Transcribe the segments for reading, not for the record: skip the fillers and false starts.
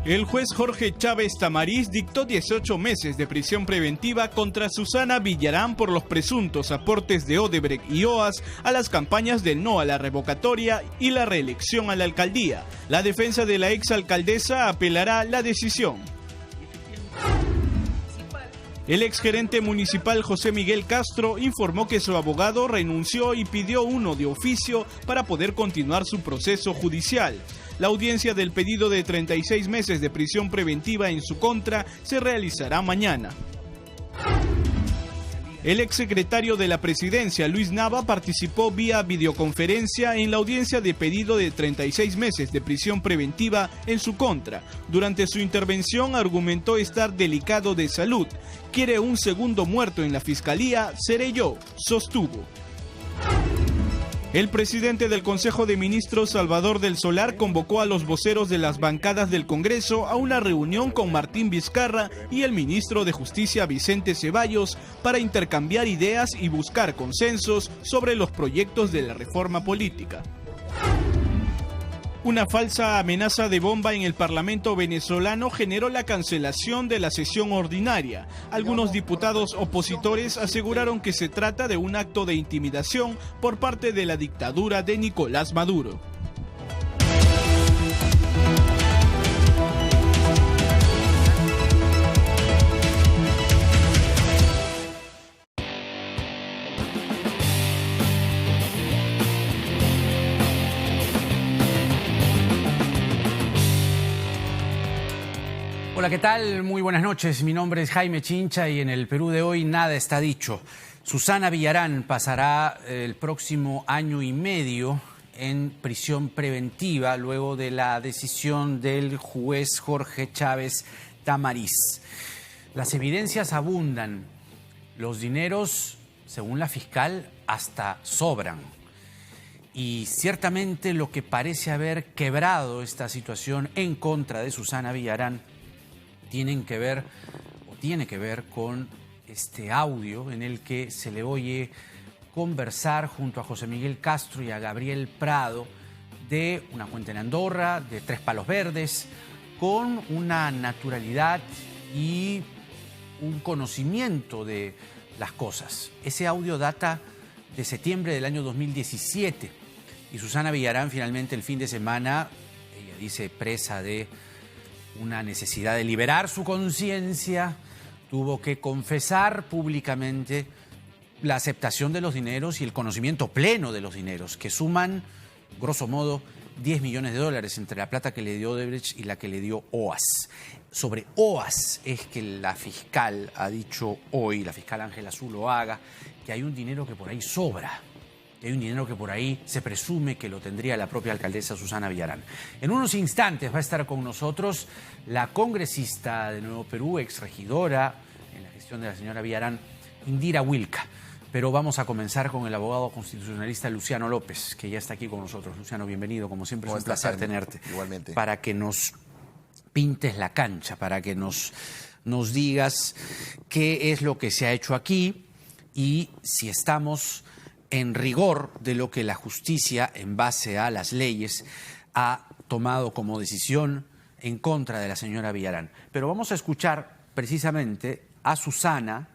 El juez Jorge Chávez Tamariz dictó 18 meses de prisión preventiva contra Susana Villarán por los presuntos aportes de Odebrecht y OAS a las campañas del no a la revocatoria y la reelección a la alcaldía. La defensa de la exalcaldesa apelará la decisión. El exgerente municipal José Miguel Castro informó que su abogado renunció y pidió uno de oficio para poder continuar su proceso judicial. La audiencia del pedido de 36 meses de prisión preventiva en su contra se realizará mañana. El exsecretario de la Presidencia, Luis Nava, participó vía videoconferencia en la audiencia de pedido de 36 meses de prisión preventiva en su contra. Durante su intervención argumentó estar delicado de salud. Quiere un segundo muerto en la fiscalía, seré yo, sostuvo. El presidente del Consejo de Ministros, Salvador del Solar, convocó a los voceros de las bancadas del Congreso a una reunión con Martín Vizcarra y el ministro de Justicia, Vicente Ceballos, para intercambiar ideas y buscar consensos sobre los proyectos de la reforma política. Una falsa amenaza de bomba en el Parlamento venezolano generó la cancelación de la sesión ordinaria. Algunos diputados opositores aseguraron que se trata de un acto de intimidación por parte de la dictadura de Nicolás Maduro. Hola, ¿qué tal? Muy buenas noches. Mi nombre es Jaime Chincha y en el Perú de hoy nada está dicho. Susana Villarán pasará el próximo año y medio en prisión preventiva luego de la decisión del juez Jorge Chávez Tamariz. Las evidencias abundan. Los dineros, según la fiscal, hasta sobran. Y ciertamente lo que parece haber quebrado esta situación en contra de Susana Villarán tiene que ver con este audio en el que se le oye conversar junto a José Miguel Castro y a Gabriel Prado de una cuenta en Andorra, de Tres Palos Verdes, con una naturalidad y un conocimiento de las cosas. Ese audio data de septiembre del año 2017 y Susana Villarán finalmente el fin de semana, ella dice presa de una necesidad de liberar su conciencia, tuvo que confesar públicamente la aceptación de los dineros y el conocimiento pleno de los dineros, que suman, grosso modo, 10 millones de dólares entre la plata que le dio Odebrecht y la que le dio OAS. Sobre OAS es que la fiscal ha dicho hoy, la fiscal Ángela Zuloaga, que hay un dinero que por ahí sobra. Hay un dinero que por ahí se presume que lo tendría la propia alcaldesa Susana Villarán. En unos instantes va a estar con nosotros la congresista de Nuevo Perú, exregidora en la gestión de la señora Villarán, Indira Wilca. Pero vamos a comenzar con el abogado constitucionalista Luciano López, que ya está aquí con nosotros. Luciano, bienvenido. Como siempre es un placer tenerte. Igualmente. Para que nos pintes la cancha, para que nos digas qué es lo que se ha hecho aquí y si estamos en rigor de lo que la justicia, en base a las leyes, ha tomado como decisión en contra de la señora Villarán. Pero vamos a escuchar precisamente a Susana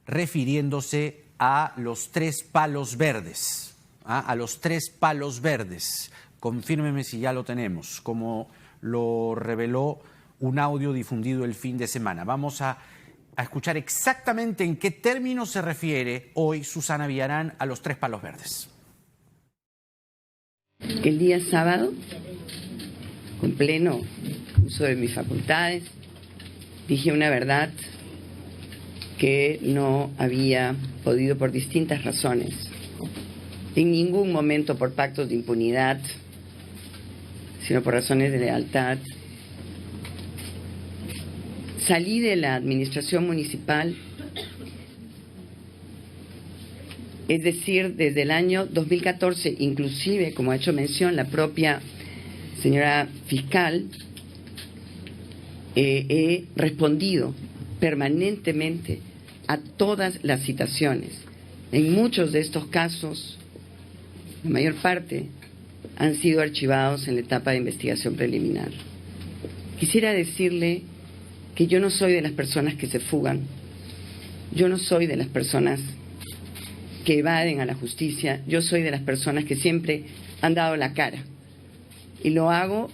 refiriéndose a los 3 palos verdes. A los 3 palos verdes. Confírmeme si ya lo tenemos, como lo reveló un audio difundido el fin de semana. Vamos a escuchar exactamente en qué términos se refiere hoy Susana Villarán a los 3 palos verdes. El día sábado, con pleno uso de mis facultades, dije una verdad que no había podido por distintas razones. En ningún momento por pactos de impunidad, sino por razones de lealtad. Salí de la administración municipal, es decir, desde el año 2014, inclusive, como ha hecho mención la propia señora fiscal, he respondido permanentemente a todas las citaciones. En muchos de estos casos, la mayor parte, han sido archivados en la etapa de investigación preliminar. quisiera decirle que yo no soy de las personas que se fugan, yo no soy de las personas que evaden a la justicia, yo soy de las personas que siempre han dado la cara. Y lo hago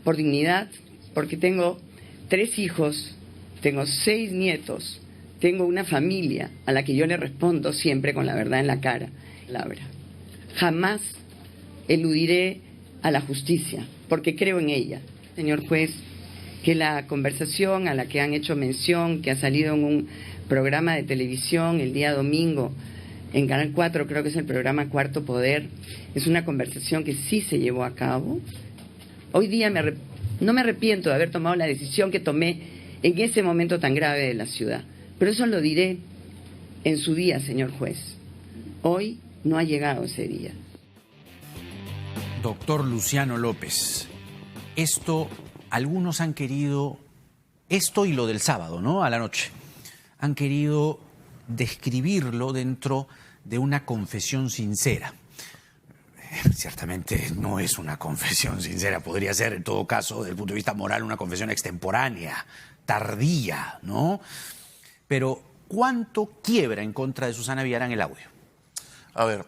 por dignidad, porque tengo 3 hijos, tengo 6 nietos, tengo una familia a la que yo le respondo siempre con la verdad en la cara. Jamás eludiré a la justicia, porque creo en ella. Señor juez, que la conversación a la que han hecho mención, que ha salido en un programa de televisión el día domingo, en Canal 4, creo que es el programa Cuarto Poder, es una conversación que sí se llevó a cabo. Hoy día no me arrepiento de haber tomado la decisión que tomé en ese momento tan grave de la ciudad, pero eso lo diré en su día, señor juez. Hoy no ha llegado ese día. Doctor Luciano López, algunos han querido, esto y lo del sábado, ¿no?, a la noche, han querido describirlo dentro de una confesión sincera. Ciertamente no es una confesión sincera, podría ser en todo caso, desde el punto de vista moral, una confesión extemporánea, tardía, ¿no? Pero ¿cuánto quiebra en contra de Susana Villarán el audio? A ver,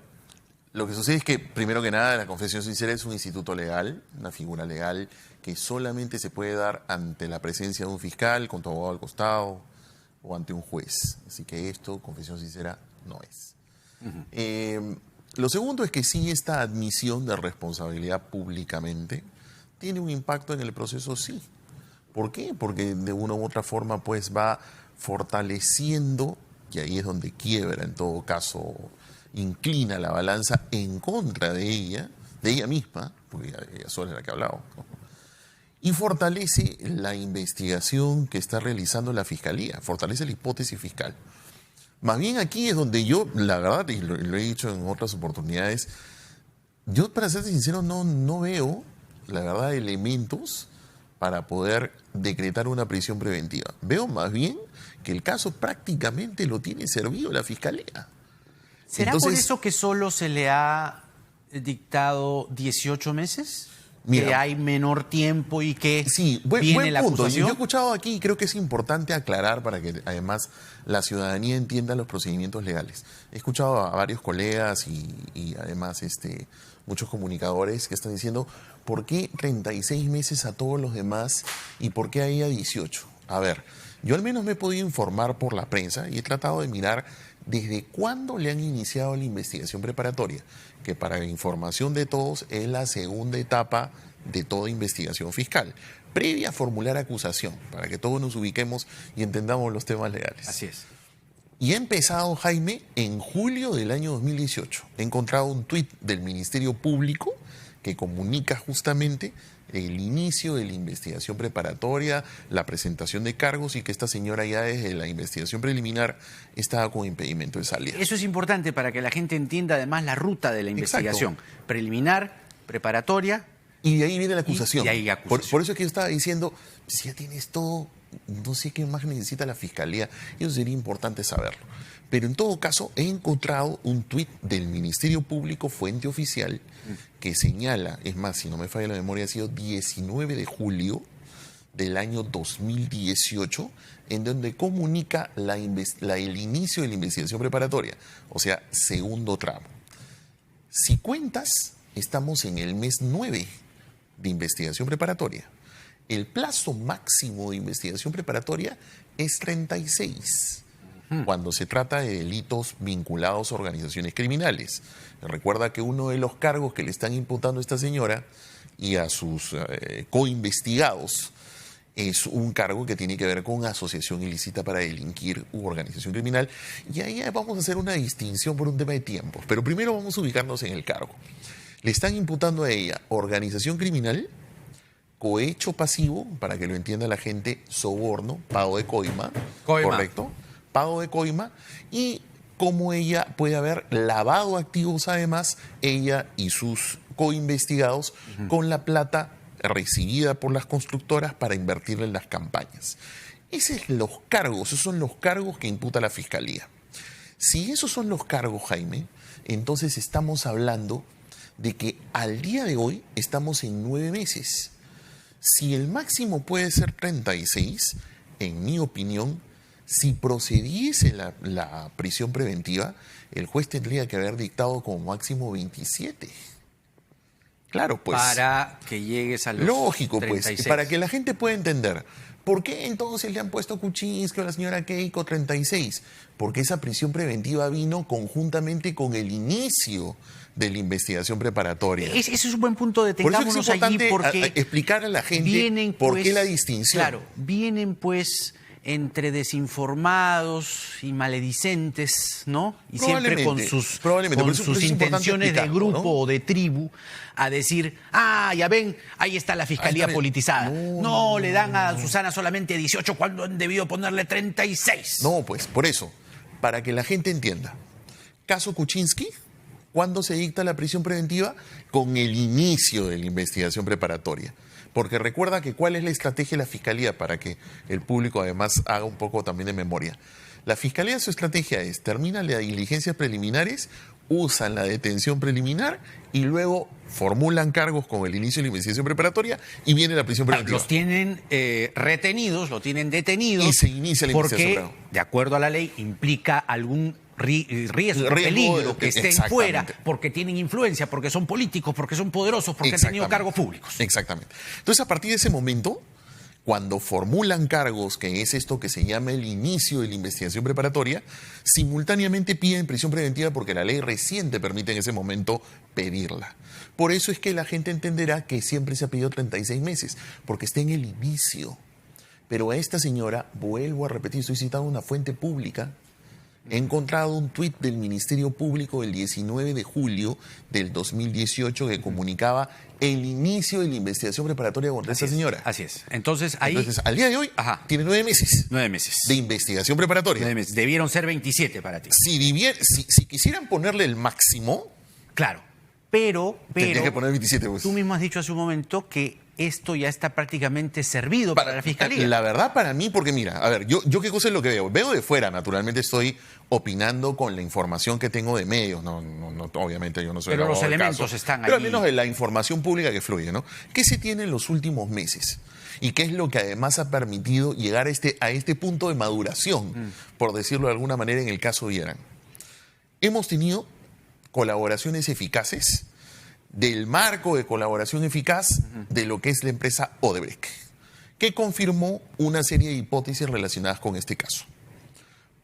lo que sucede es que, primero que nada, la confesión sincera es un instituto legal, una figura legal que solamente se puede dar ante la presencia de un fiscal, con tu abogado al costado, o ante un juez. Así que esto, confesión sincera, no es. Lo segundo es que sí, esta admisión de responsabilidad públicamente tiene un impacto en el proceso, sí. ¿Por qué? Porque de una u otra forma pues va fortaleciendo, y ahí es donde quiebra, en todo caso, inclina la balanza en contra de ella misma, porque ella sola es la que ha hablado, ¿no? Y fortalece la investigación que está realizando la Fiscalía, fortalece la hipótesis fiscal. Más bien aquí es donde yo, la verdad, y lo he dicho en otras oportunidades, yo, para ser sincero, no veo, la verdad, elementos para poder decretar una prisión preventiva. Veo más bien que el caso prácticamente lo tiene servido la Fiscalía. ¿Será por eso que solo se le ha dictado 18 meses? Mira, que hay menor tiempo y que sí, viene la acusación. Yo he escuchado aquí, y creo que es importante aclarar para que además la ciudadanía entienda los procedimientos legales. He escuchado a varios colegas y además muchos comunicadores que están diciendo ¿por qué 36 meses a todos los demás y por qué a ella 18? A ver, yo al menos me he podido informar por la prensa y he tratado de mirar desde cuándo le han iniciado la investigación preparatoria, que para información de todos es la segunda etapa de toda investigación fiscal, previa a formular acusación, para que todos nos ubiquemos y entendamos los temas legales. Así es. Y he empezado, Jaime, en julio del año 2018. He encontrado un tuit del Ministerio Público que comunica justamente el inicio de la investigación preparatoria, la presentación de cargos y que esta señora ya desde la investigación preliminar estaba con impedimento de salida. Eso es importante para que la gente entienda además la ruta de la investigación. Exacto. Preliminar, preparatoria. Y de ahí viene la acusación. Y ahí acusación. Por eso es que yo estaba diciendo, si ya tienes todo, no sé qué más necesita la Fiscalía. Eso sería importante saberlo. Pero en todo caso, he encontrado un tuit del Ministerio Público, fuente oficial, que señala, es más, si no me falla la memoria, ha sido 19 de julio del año 2018, en donde comunica el inicio de la investigación preparatoria, o sea, segundo tramo. Si cuentas, estamos en el mes 9 de investigación preparatoria. El plazo máximo de investigación preparatoria es 36. Cuando se trata de delitos vinculados a organizaciones criminales. Recuerda que uno de los cargos que le están imputando a esta señora y a sus coinvestigados es un cargo que tiene que ver con asociación ilícita para delinquir u organización criminal. Y ahí vamos a hacer una distinción por un tema de tiempos. Pero primero vamos a ubicarnos en el cargo. Le están imputando a ella organización criminal, cohecho pasivo, para que lo entienda la gente, soborno, pago de coima. ¿Correcto? Pago de coima, y cómo ella puede haber lavado activos, además, ella y sus coinvestigados, con la plata recibida por las constructoras para invertirla en las campañas. Esos son los cargos que imputa la Fiscalía. Si esos son los cargos, Jaime, entonces estamos hablando de que al día de hoy estamos en 9 meses. Si el máximo puede ser 36, en mi opinión, si procediese la prisión preventiva, el juez tendría que haber dictado como máximo 27. Claro, pues. Para que llegues a los Lógico, 36. pues, para que la gente pueda entender. ¿Por qué entonces le han puesto a Kuczynski o a la señora Keiko 36? Porque esa prisión preventiva vino conjuntamente con el inicio de la investigación preparatoria. Ese es un buen punto, Por eso detengámonos es importante allí porque explicar a la gente vienen, por pues, qué la distinción. Claro, vienen pues entre desinformados y maledicentes, ¿no? Y siempre con sus por eso es importante intenciones de explicarlo, grupo, ¿no? o de tribu, a decir, ya ven, ahí está la fiscalía politizada. No, le dan a Susana solamente 18 cuando han debido ponerle 36. No, pues, por eso, para que la gente entienda. Caso Kuczynski, ¿cuándo se dicta la prisión preventiva? Con el inicio de la investigación preparatoria. Porque recuerda que cuál es la estrategia de la Fiscalía, para que el público además haga un poco también de memoria. La Fiscalía, su estrategia es, termina las diligencias preliminares, usan la detención preliminar y luego formulan cargos con el inicio de la investigación preparatoria y viene la prisión preventiva. Los tienen retenidos, lo tienen detenidos. Y se inicia la investigación porque, de acuerdo a la ley, implica algún riesgo, peligro, que estén fuera, porque tienen influencia, porque son políticos, porque son poderosos, porque han tenido cargos públicos. Exactamente. Entonces, a partir de ese momento, cuando formulan cargos, que es esto que se llama el inicio de la investigación preparatoria, simultáneamente piden prisión preventiva porque la ley recién te permite en ese momento pedirla. Por eso es que la gente entenderá que siempre se ha pedido 36 meses, porque está en el inicio. Pero a esta señora, vuelvo a repetir, estoy citando una fuente pública. He encontrado un tuit del Ministerio Público del 19 de julio del 2018 que comunicaba el inicio de la investigación preparatoria contra esta señora. Así es. Entonces, ahí... Entonces, al día de hoy, tiene 9 meses. 9 meses. De investigación preparatoria. 9 meses. Debieron ser 27 para ti. Si quisieran ponerle el máximo... Claro. Pero tendría que poner 27. Pues. Tú mismo has dicho hace un momento que esto ya está prácticamente servido para la Fiscalía. La verdad, para mí, porque mira, a ver, yo qué cosa es lo que veo. Veo de fuera, naturalmente estoy opinando con la información que tengo de medios. No, obviamente yo no soy... Pero los elementos están ahí. Pero al menos de la información pública que fluye, ¿no? ¿Qué se tiene en los últimos meses? Y qué es lo que además ha permitido llegar a este punto de maduración, por decirlo de alguna manera, en el caso Villarán. Hemos tenido colaboraciones eficaces del marco de colaboración eficaz de lo que es la empresa Odebrecht, que confirmó una serie de hipótesis relacionadas con este caso.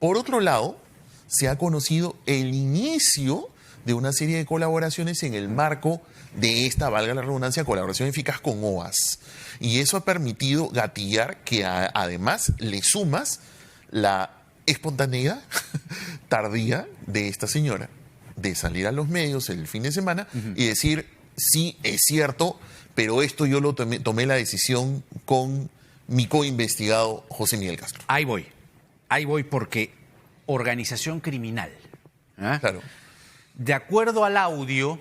Por otro lado, se ha conocido el inicio de una serie de colaboraciones en el marco de esta, valga la redundancia, colaboración eficaz con OAS. Y eso ha permitido gatillar que además le sumas la espontaneidad tardía de esta señora de salir a los medios el fin de semana y decir, sí, es cierto, pero esto yo lo tomé la decisión con mi coinvestigado José Miguel Castro. Ahí voy porque organización criminal. Claro. De acuerdo al audio,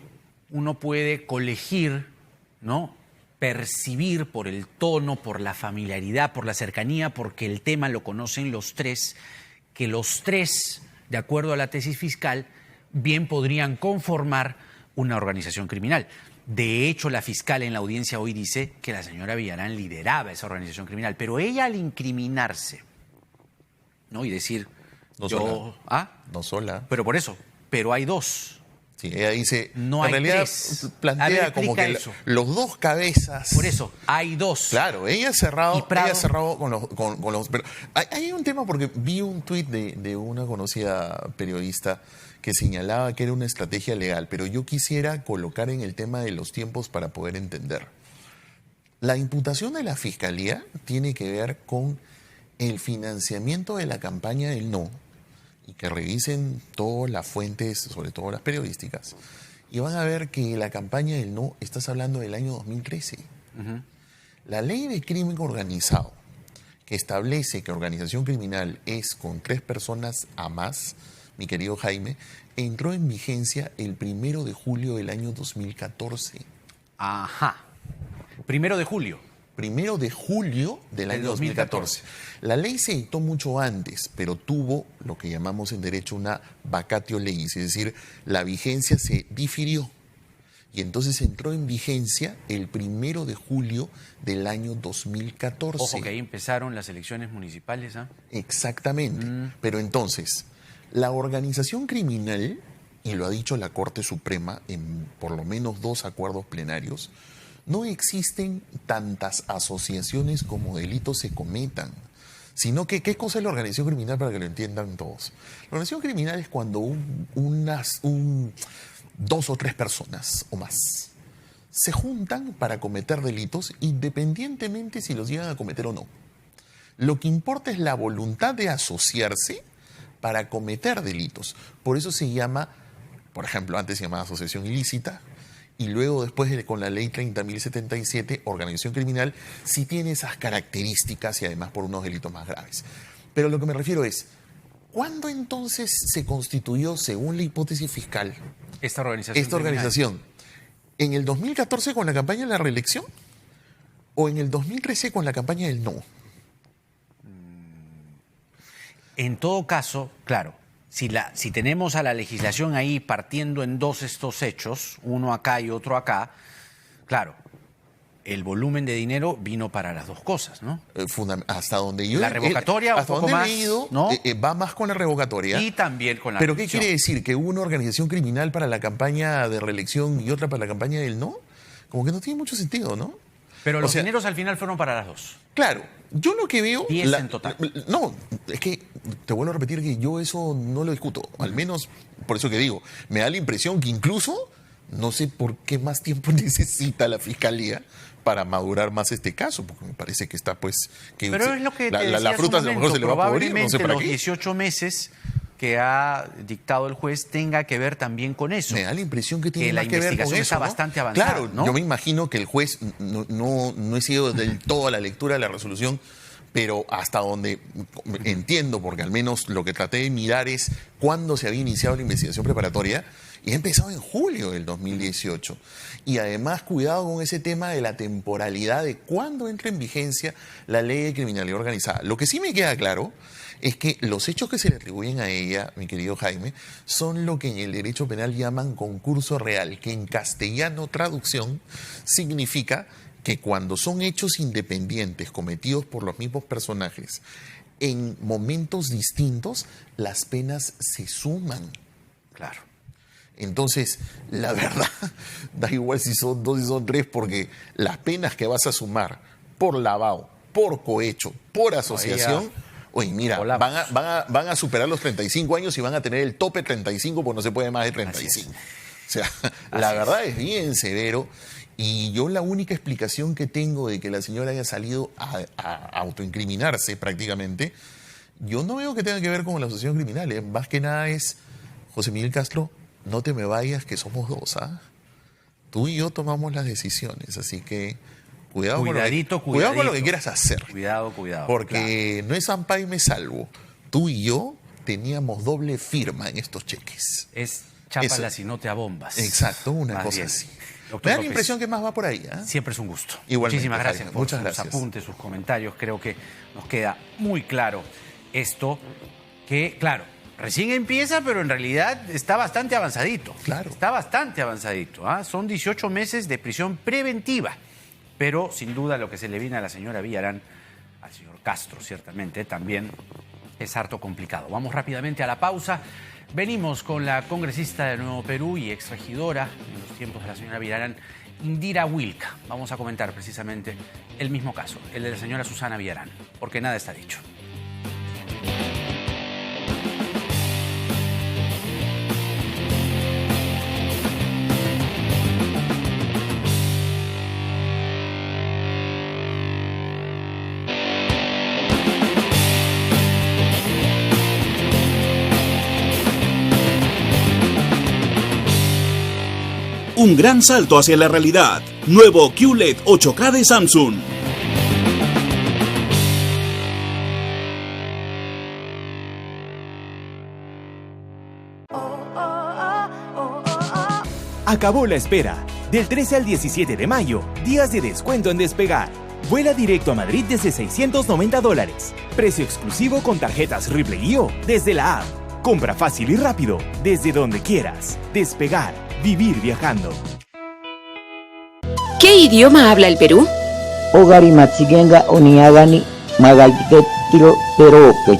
uno puede colegir, ¿no? Percibir por el tono, por la familiaridad, por la cercanía, porque el tema lo conocen los tres, que los tres, de acuerdo a la tesis fiscal, bien podrían conformar una organización criminal. De hecho, la fiscal en la audiencia hoy dice que la señora Villarán lideraba esa organización criminal, pero ella al incriminarse, ¿no? Y decir, no sola. Pero por eso, pero hay dos. Sí, ella dice, no en realidad tres. plantea como que los dos cabezas. Por eso, hay dos. Claro, ella ha cerrado con los... Pero hay un tema porque vi un tuit de una conocida periodista que señalaba que era una estrategia legal, pero yo quisiera colocar en el tema de los tiempos para poder entender. La imputación de la Fiscalía tiene que ver con el financiamiento de la campaña del no, y que revisen todas las fuentes, sobre todo las periodísticas, y van a ver que la campaña del no, estás hablando del año 2013. La ley de crimen organizado, que establece que organización criminal es con 3 personas a más, mi querido Jaime, entró en vigencia el 1 de julio del año 2014. Ajá. 1 de julio. 1 de julio del año 2014. La ley se dictó mucho antes, pero tuvo lo que llamamos en derecho una vacatio legis, es decir, la vigencia se difirió. Y entonces entró en vigencia el 1 de julio del año 2014. Ojo que ahí empezaron las elecciones municipales, ¿ah? Exactamente. Pero entonces, la organización criminal, y lo ha dicho la Corte Suprema en por lo menos 2 acuerdos plenarios, no existen tantas asociaciones como delitos se cometan. Sino que, ¿qué cosa es la organización criminal para que lo entiendan todos? La organización criminal es cuando 2 o 3 personas o más se juntan para cometer delitos independientemente si los llegan a cometer o no. Lo que importa es la voluntad de asociarse para cometer delitos. Por eso se llama, por ejemplo, antes se llamaba asociación ilícita y luego después con la ley 30.077, organización criminal, sí tiene esas características y además por unos delitos más graves. Pero lo que me refiero es, ¿cuándo entonces se constituyó, según la hipótesis fiscal, esta organización? ¿En el 2014 con la campaña de la reelección? ¿O en el 2013 con la campaña del no? En todo caso, claro, si tenemos a la legislación ahí partiendo en 2 estos hechos, uno acá y otro acá, claro, el volumen de dinero vino para las 2 cosas, ¿no? Hasta donde yo... La revocatoria, hasta un poco donde más, he leído, ¿no? Va más con la revocatoria. Y también con la ¿Pero reelección. qué quiere decir? ¿Que hubo una organización criminal para la campaña de reelección y otra para la campaña del no? Como que no tiene mucho sentido, ¿no? Pero los dineros al final fueron para las 2. Claro, yo lo que veo... 10 en total. No, es que te vuelvo a repetir que yo eso no lo discuto. Al menos, por eso que digo, me da la impresión que incluso, no sé por qué más tiempo necesita la Fiscalía para madurar más este caso, porque me parece que está pues... que pero es lo que te decía la fruta a lo mejor se le va a podrir, no sé para los qué. 18 meses que ha dictado el juez tenga que ver también con eso. Me da la impresión que tiene que la más que ver con investigación eso, está ¿no? bastante avanzada. Claro, ¿no? yo me imagino que el juez no he sido del todo a la lectura de la resolución, pero hasta donde entiendo, porque al menos lo que traté de mirar es cuándo se había iniciado la investigación preparatoria, y ha empezado en julio del 2018. Y además, cuidado con ese tema de la temporalidad de cuándo entra en vigencia la ley de criminalidad organizada. Lo que sí me queda claro es que los hechos que se le atribuyen a ella, mi querido Jaime, son lo que en el derecho penal llaman concurso real, que en castellano traducción significa que cuando son hechos independientes cometidos por los mismos personajes en momentos distintos, las penas se suman. Claro. Entonces, la verdad, da igual si son 2 y son 3, porque las penas que vas a sumar por lavado, por cohecho, por asociación, oye, mira, van a superar los 35 años y van a tener el tope 35 porque no se puede más de 35. O sea, la verdad es bien severo. Y yo la única explicación que tengo de que la señora haya salido a autoincriminarse prácticamente, yo no veo que tenga que ver con la asociación criminal. Más que nada es, José Miguel Castro, no te me vayas, que somos 2, ¿ah? Tú y yo tomamos las decisiones, así que cuidado con lo que quieras hacer. Cuidado. Porque no es ampay me salvo. Tú y yo teníamos doble firma en estos cheques. Es chápala si no te abombas. Exacto, una cosa así. Doctor Me da la López, impresión que más va por ahí, ¿eh? Siempre es un gusto. Igualmente, Muchísimas gracias Jaime, por muchas sus gracias. apuntes, sus comentarios. Creo que nos queda muy claro esto, que, claro, recién empieza, pero en realidad está bastante avanzadito. Claro. Está bastante avanzadito. ¿Ah? Son 18 meses de prisión preventiva. Pero, sin duda, lo que se le viene a la señora Villarán, al señor Castro, ciertamente, también es harto complicado. Vamos rápidamente a la pausa. Venimos con la congresista de Nuevo Perú y exregidora en los tiempos de la señora Villarán, Indira Wilca. Vamos a comentar precisamente el mismo caso, el de la señora Susana Villarán, porque nada está dicho. Un gran salto hacia la realidad. Nuevo QLED 8K de Samsung. Acabó la espera. Del 13 al 17 de mayo, días de descuento en Despegar. Vuela directo a Madrid desde $690. Precio exclusivo con tarjetas Ripley.io desde la app. Compra fácil y rápido desde donde quieras. Despegar. Vivir viajando. ¿Qué idioma habla el Perú? Ogari Matsigenga Oniagani Magaiketiro Perope.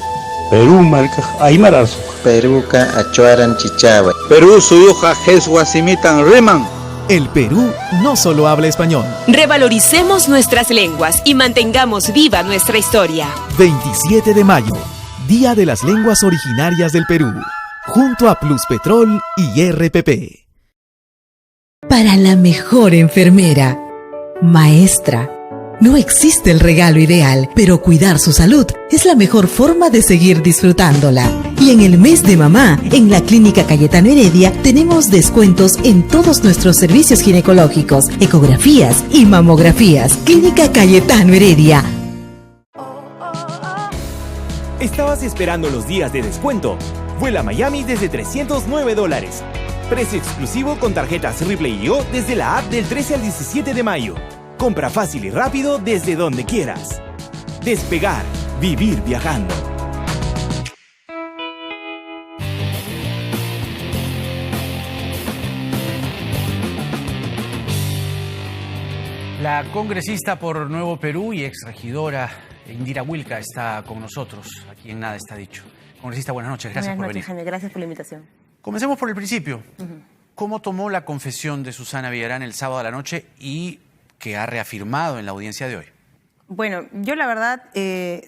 Perú marca Aymarazo. Perú ka achuaran chichaba. Perú suyuja jesguasimitan reman. El Perú no solo habla español. Revaloricemos nuestras lenguas y mantengamos viva nuestra historia. 27 de mayo, Día de las Lenguas Originarias del Perú, junto a Pluspetrol y RPP. Para la mejor enfermera, maestra. No existe el regalo ideal, pero cuidar su salud es la mejor forma de seguir disfrutándola. Y en el mes de mamá, en la Clínica Cayetano Heredia, tenemos descuentos en todos nuestros servicios ginecológicos, ecografías y mamografías. Clínica Cayetano Heredia. ¿Estabas esperando los días de descuento? Vuela a Miami desde $309. Precio exclusivo con tarjetas Ripley y O desde la app del 13 al 17 de mayo. Compra fácil y rápido desde donde quieras. Despegar, vivir viajando. La congresista por Nuevo Perú y exregidora Indira Wilca está con nosotros, aquí en Nada Está Dicho. Congresista, buenas noches, gracias por venir. Jaime, gracias por la invitación. Comencemos por el principio. ¿Cómo tomó la confesión de Susana Villarán el sábado a la noche y que ha reafirmado en la audiencia de hoy? Bueno, yo la verdad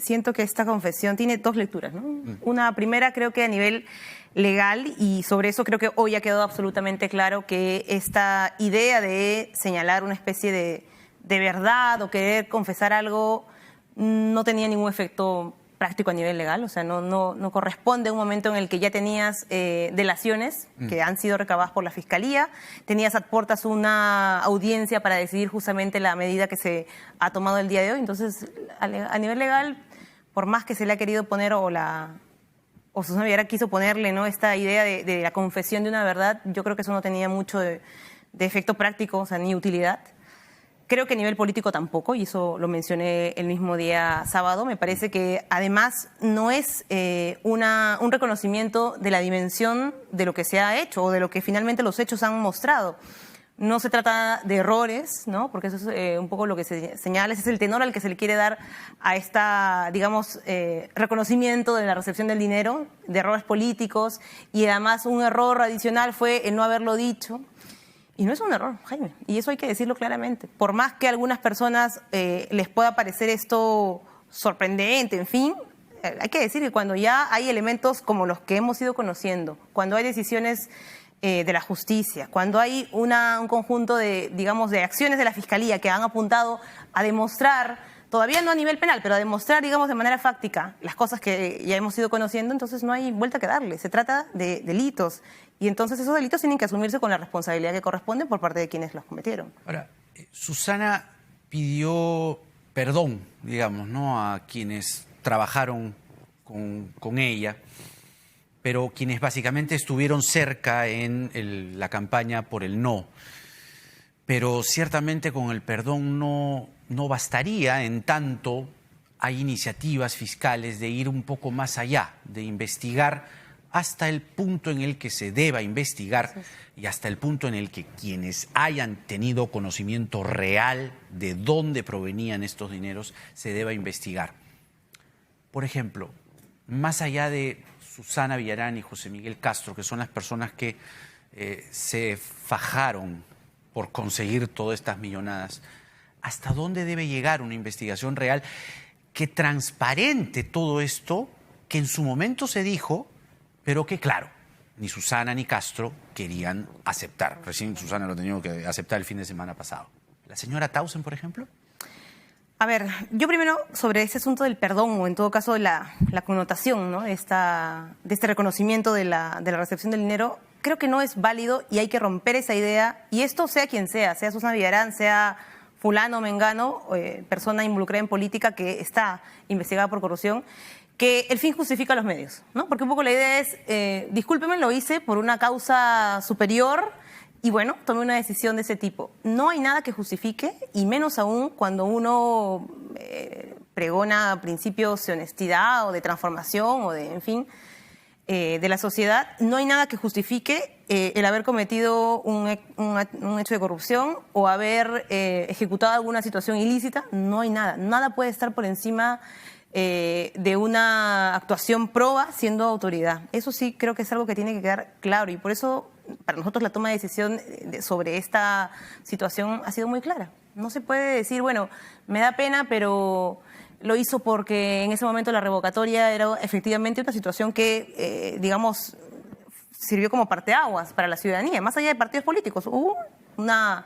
siento que esta confesión tiene dos lecturas, ¿no? Una primera creo que a nivel legal, y sobre eso creo que hoy ha quedado absolutamente claro que esta idea de señalar una especie de verdad o querer confesar algo no tenía ningún efecto práctico a nivel legal, o sea, no corresponde a un momento en el que ya tenías delaciones que han sido recabadas por la Fiscalía, tenías a puertas una audiencia para decidir justamente la medida que se ha tomado el día de hoy. Entonces, a nivel legal, por más que se le ha querido poner o Susana Villarán quiso ponerle, ¿no?, esta idea de la confesión de una verdad, yo creo que eso no tenía mucho de efecto práctico, o sea, ni utilidad. Creo que a nivel político tampoco, y eso lo mencioné el mismo día sábado. Me parece que además no es un reconocimiento de la dimensión de lo que se ha hecho o de lo que finalmente los hechos han mostrado. No se trata de errores, ¿no?, porque eso es un poco lo que se señala, ese es el tenor al que se le quiere dar a esta, digamos, reconocimiento de la recepción del dinero, de errores políticos, y además un error adicional fue el no haberlo dicho. Y no es un error, Jaime, y eso hay que decirlo claramente. Por más que a algunas personas les pueda parecer esto sorprendente, en fin, hay que decir que cuando ya hay elementos como los que hemos ido conociendo, cuando hay decisiones de la justicia, cuando hay un conjunto de, digamos, de acciones de la Fiscalía que han apuntado a demostrar, todavía no a nivel penal, pero a demostrar, digamos, de manera fáctica las cosas que ya hemos ido conociendo, entonces no hay vuelta que darle. Se trata de delitos. Y entonces esos delitos tienen que asumirse con la responsabilidad que corresponde por parte de quienes los cometieron. Ahora, Susana pidió perdón, digamos, ¿no?, a quienes trabajaron con ella, pero quienes básicamente estuvieron cerca en la campaña por el no. Pero ciertamente con el perdón no bastaría, en tanto hay iniciativas fiscales de ir un poco más allá, de investigar hasta el punto en el que se deba investigar y hasta el punto en el que quienes hayan tenido conocimiento real de dónde provenían estos dineros se deba investigar. Por ejemplo, más allá de Susana Villarán y José Miguel Castro, que son las personas que se fajaron por conseguir todas estas millonadas, ¿hasta dónde debe llegar una investigación real que transparente todo esto que en su momento se dijo, pero que, claro, ni Susana ni Castro querían aceptar? Recién Susana lo tenía que aceptar el fin de semana pasado. ¿La señora Tausen, por ejemplo? A ver, yo primero sobre ese asunto del perdón, o en todo caso la connotación, ¿no?, de este reconocimiento de la recepción del dinero, creo que no es válido y hay que romper esa idea. Y esto sea quien sea Susana Villarán, sea fulano, mengano, persona involucrada en política que está investigada por corrupción, que el fin justifica los medios, ¿no? Porque un poco la idea es, discúlpeme, lo hice por una causa superior y bueno, tomé una decisión de ese tipo. No hay nada que justifique, y menos aún cuando uno pregona principios de honestidad o de transformación o de, en fin, de la sociedad, no hay nada que justifique el haber cometido un hecho de corrupción o haber ejecutado alguna situación ilícita. No hay nada. Nada puede estar por encima de una actuación proba siendo autoridad. Eso sí creo que es algo que tiene que quedar claro y por eso para nosotros la toma de decisión sobre esta situación ha sido muy clara. No se puede decir, bueno, me da pena, pero lo hizo porque en ese momento la revocatoria era efectivamente una situación que, digamos, sirvió como parteaguas para la ciudadanía, más allá de partidos políticos. Hubo una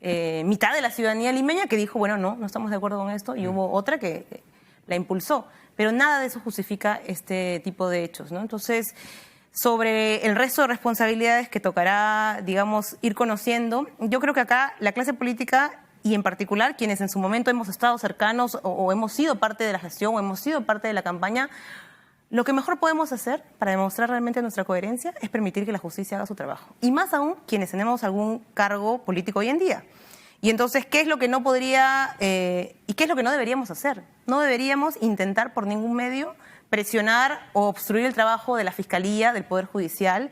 mitad de la ciudadanía limeña que dijo, bueno, no estamos de acuerdo con esto, y hubo otra que la impulsó. Pero nada de eso justifica este tipo de hechos, ¿no? Entonces, sobre el resto de responsabilidades que tocará, digamos, ir conociendo, yo creo que acá la clase política y en particular quienes en su momento hemos estado cercanos o hemos sido parte de la gestión o hemos sido parte de la campaña, lo que mejor podemos hacer para demostrar realmente nuestra coherencia es permitir que la justicia haga su trabajo. Y más aún quienes tenemos algún cargo político hoy en día. Y entonces, ¿qué es lo que no podría y qué es lo que no deberíamos hacer? No deberíamos intentar por ningún medio presionar o obstruir el trabajo de la Fiscalía, del Poder Judicial.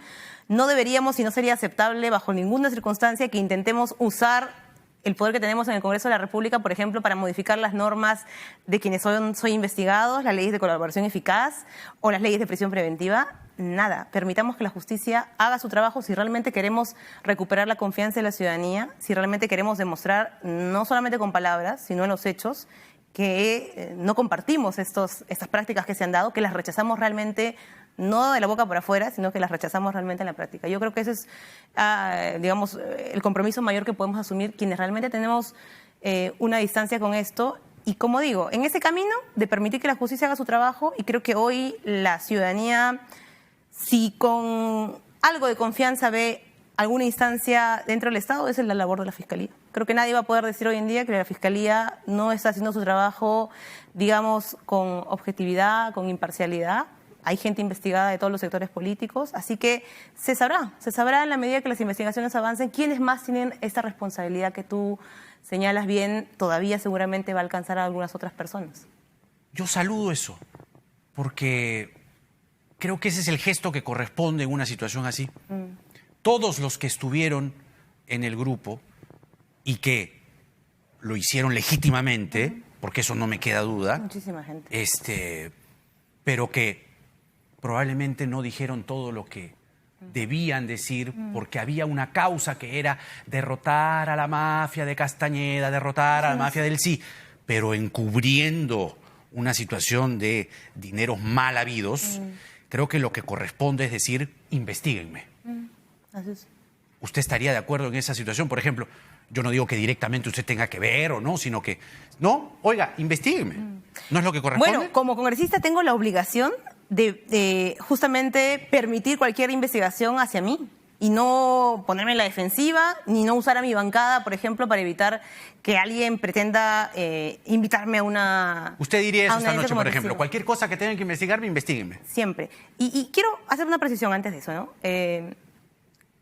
No deberíamos y no sería aceptable bajo ninguna circunstancia que intentemos usar el poder que tenemos en el Congreso de la República, por ejemplo, para modificar las normas de quienes son investigados, las leyes de colaboración eficaz o las leyes de prisión preventiva. Nada. Permitamos que la justicia haga su trabajo si realmente queremos recuperar la confianza de la ciudadanía, si realmente queremos demostrar, no solamente con palabras, sino en los hechos, que no compartimos estas prácticas que se han dado, que las rechazamos realmente, no de la boca por afuera, sino que las rechazamos realmente en la práctica. Yo creo que ese es, digamos, el compromiso mayor que podemos asumir quienes realmente tenemos una distancia con esto. Y como digo, en ese camino de permitir que la justicia haga su trabajo, y creo que hoy la ciudadanía, si con algo de confianza ve alguna instancia dentro del Estado, esa es la labor de la Fiscalía. Creo que nadie va a poder decir hoy en día que la Fiscalía no está haciendo su trabajo, digamos, con objetividad, con imparcialidad. Hay gente investigada de todos los sectores políticos, así que se sabrá en la medida que las investigaciones avancen quiénes más tienen esta responsabilidad que tú señalas bien, todavía seguramente va a alcanzar a algunas otras personas. Yo saludo eso, porque creo que ese es el gesto que corresponde en una situación así. Todos los que estuvieron en el grupo y que lo hicieron legítimamente, porque eso no me queda duda. Muchísima gente. Pero que probablemente no dijeron todo lo que debían decir, porque había una causa que era derrotar a la mafia de Castañeda, derrotar a la mafia del sí, pero encubriendo una situación de dineros mal habidos. Creo que lo que corresponde es decir, investíguenme. Así es. ¿Usted estaría de acuerdo en esa situación? Por ejemplo, yo no digo que directamente usted tenga que ver o no, sino que, no, oiga, investíguenme. ¿No es lo que corresponde? Bueno, como congresista tengo la obligación de justamente permitir cualquier investigación hacia mí y no ponerme en la defensiva, ni no usar a mi bancada, por ejemplo, para evitar que alguien pretenda invitarme a una... Usted diría eso esta noche, por ejemplo, cualquier cosa que tengan que investigarme, investíguenme. Siempre. Y quiero hacer una precisión antes de eso, ¿no?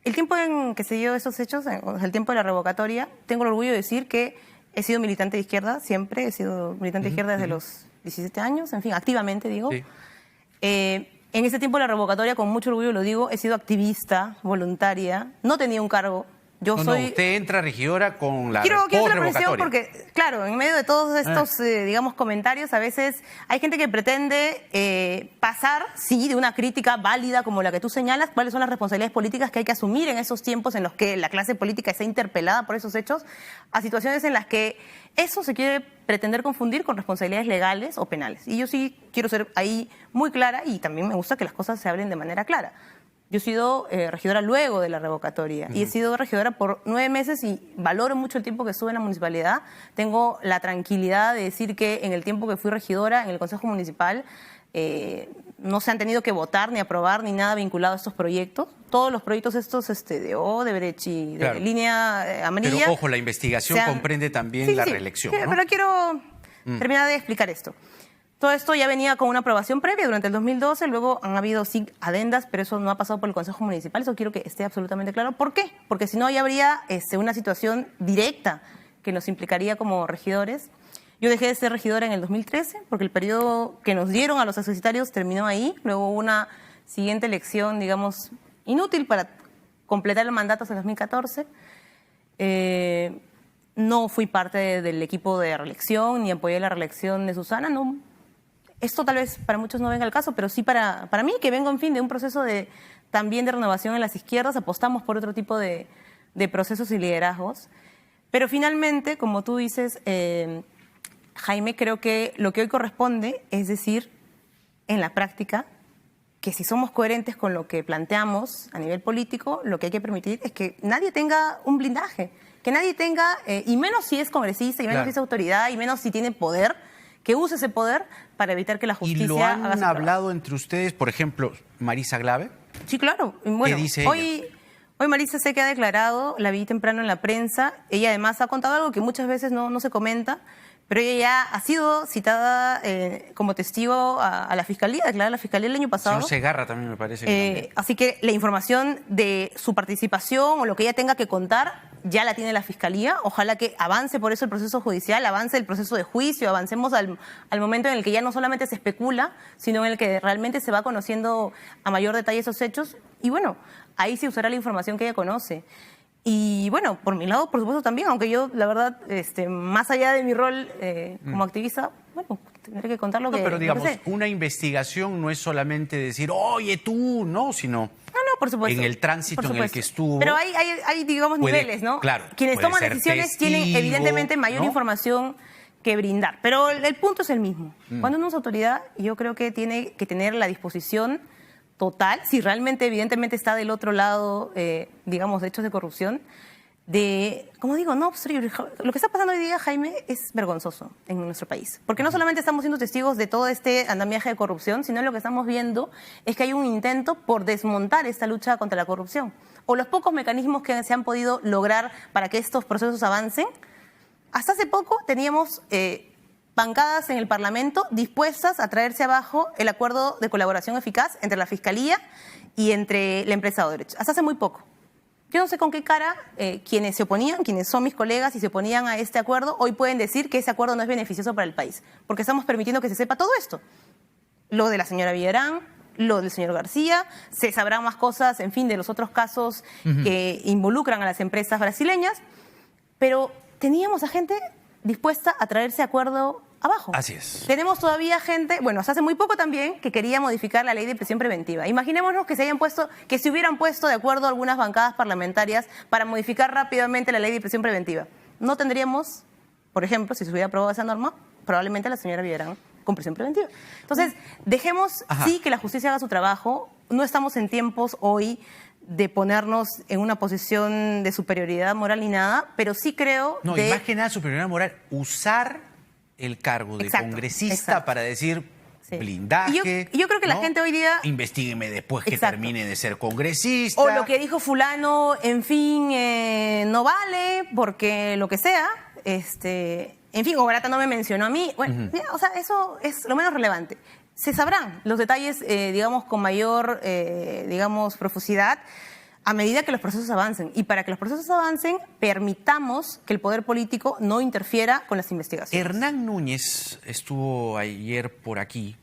El tiempo en que se dio esos hechos, el tiempo de la revocatoria, tengo el orgullo de decir que he sido militante de izquierda, siempre he sido militante de izquierda desde los 17 años, en fin, activamente digo. Sí. En ese tiempo de la revocatoria, con mucho orgullo lo digo, he sido activista, voluntaria, no tenía un cargo. No, usted entra regidora con la Quiero hacer la precisión porque, claro, en medio de todos estos, digamos, comentarios, a veces hay gente que pretende pasar, sí, de una crítica válida como la que tú señalas, cuáles son las responsabilidades políticas que hay que asumir en esos tiempos en los que la clase política está interpelada por esos hechos, a situaciones en las que eso se quiere pretender confundir con responsabilidades legales o penales. Y yo sí quiero ser ahí muy clara y también me gusta que las cosas se hablen de manera clara. Yo he sido regidora luego de la revocatoria y he sido regidora por 9 meses y valoro mucho el tiempo que estuve en la municipalidad. Tengo la tranquilidad de decir que en el tiempo que fui regidora en el Consejo Municipal no se han tenido que votar ni aprobar ni nada vinculado a estos proyectos. Todos los proyectos estos de Odebrecht y de línea amarilla... Pero ojo, la investigación comprende también la reelección, ¿no? Pero quiero terminar de explicar esto. Todo esto ya venía con una aprobación previa durante el 2012, luego han habido sí adendas, pero eso no ha pasado por el Consejo Municipal, eso quiero que esté absolutamente claro. ¿Por qué? Porque si no ya habría una situación directa que nos implicaría como regidores. Yo dejé de ser regidora en el 2013 porque el periodo que nos dieron a los exercitarios terminó ahí, luego hubo una siguiente elección, digamos, inútil para completar el mandato hasta el 2014. No fui parte del equipo de reelección, ni apoyé la reelección de Susana. No. Esto tal vez para muchos no venga al caso, pero sí para mí, que vengo, en fin, de un proceso también de renovación en las izquierdas. Apostamos por otro tipo de procesos y liderazgos. Pero finalmente, como tú dices, Jaime, creo que lo que hoy corresponde es decir, en la práctica, que si somos coherentes con lo que planteamos a nivel político, lo que hay que permitir es que nadie tenga un blindaje, que nadie tenga, y menos si es congresista, y menos si es autoridad, y menos si tiene poder, que use ese poder para evitar que la justicia ¿Y lo haga su han trabajo. hablado entre ustedes, por ejemplo, Marisa Glave? Sí, claro. Bueno, ¿Qué dice hoy Marisa sé que ha declarado, la vi temprano en la prensa, ella además ha contado algo que muchas veces no se comenta, pero ella ya ha sido citada como testigo a la Fiscalía, declarada a la Fiscalía el año pasado. El señor Segarra también me parece. Que así que la información de su participación o lo que ella tenga que contar ya la tiene la Fiscalía. Ojalá que avance por eso el proceso judicial, avance el proceso de juicio, avancemos al momento en el que ya no solamente se especula, sino en el que realmente se va conociendo a mayor detalle esos hechos. Y bueno, ahí se usará la información que ella conoce. Y bueno, por mi lado, por supuesto también, aunque yo, la verdad, más allá de mi rol como activista, bueno, tendré que contar lo que pero digamos, sé. una investigación no es solamente decir, oye, tú, no, sino... No, por supuesto. En el tránsito en el que estuvo... Pero hay digamos, niveles, ¿no? Claro. Quienes puede toman ser decisiones testigo, tienen, evidentemente, mayor ¿no? información que brindar. Pero el punto es el mismo. Cuando uno es autoridad, yo creo que tiene que tener la disposición total, si realmente, evidentemente, está del otro lado, digamos, de hechos de corrupción, como digo, no obstruir. Lo que está pasando hoy día, Jaime, es vergonzoso en nuestro país. Porque no solamente estamos siendo testigos de todo este andamiaje de corrupción, sino lo que estamos viendo es que hay un intento por desmontar esta lucha contra la corrupción. O los pocos mecanismos que se han podido lograr para que estos procesos avancen. Hasta hace poco teníamos bancadas en el Parlamento dispuestas a traerse abajo el acuerdo de colaboración eficaz entre la Fiscalía y entre la empresa Odebrecht. Hasta hace muy poco. Yo no sé con qué cara quienes se oponían, quienes son mis colegas y se oponían a este acuerdo, hoy pueden decir que ese acuerdo no es beneficioso para el país, porque estamos permitiendo que se sepa todo esto. Lo de la señora Villarán, lo del señor García, se sabrán más cosas, en fin, de los otros casos que involucran a las empresas brasileñas, pero teníamos a gente dispuesta a traerse acuerdo abajo. Así es. Tenemos todavía gente, bueno, hasta hace muy poco también, que quería modificar la ley de prisión preventiva. Imaginémonos que se hubieran puesto de acuerdo algunas bancadas parlamentarias para modificar rápidamente la ley de prisión preventiva. No tendríamos, por ejemplo, si se hubiera aprobado esa norma, probablemente a la señora Villarán con prisión preventiva. Entonces, dejemos sí que la justicia haga su trabajo. No estamos en tiempos hoy de ponernos en una posición de superioridad moral ni nada, pero sí creo No, y más que nada superioridad moral, usar el cargo de congresista para decir blindaje. Y yo creo que la gente hoy día... Investígueme después que termine de ser congresista. O lo que dijo fulano, en fin, no vale, porque lo que sea, en fin, Oberata no me mencionó a mí. Bueno, o sea, eso es lo menos relevante. Se sabrán los detalles, digamos, con mayor, digamos, profusidad a medida que los procesos avancen. Y para que los procesos avancen, permitamos que el poder político no interfiera con las investigaciones. Hernán Núñez estuvo ayer por aquí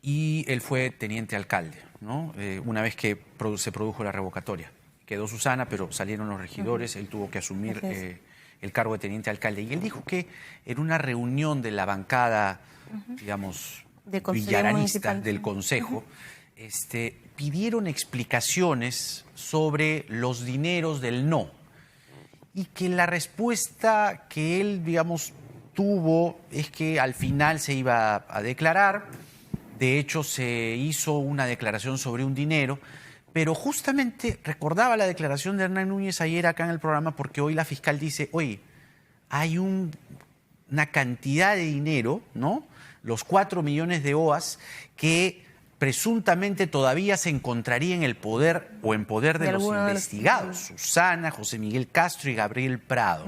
y él fue teniente alcalde, ¿no? Una vez que se produjo la revocatoria. Quedó Susana, pero salieron los regidores, él tuvo que asumir el cargo de teniente alcalde. Y él dijo que en una reunión de la bancada, digamos, villaranista del Consejo, pidieron explicaciones sobre los dineros del no y que la respuesta que él, digamos, tuvo es que al final se iba a declarar. De hecho, se hizo una declaración sobre un dinero, pero justamente recordaba la declaración de Hernán Núñez ayer acá en el programa porque hoy la fiscal dice, oye, hay una cantidad de dinero, ¿no? Los 4 millones de OAS que presuntamente todavía se encontraría en el poder o en poder de los investigados, Susana, José Miguel Castro y Gabriel Prado.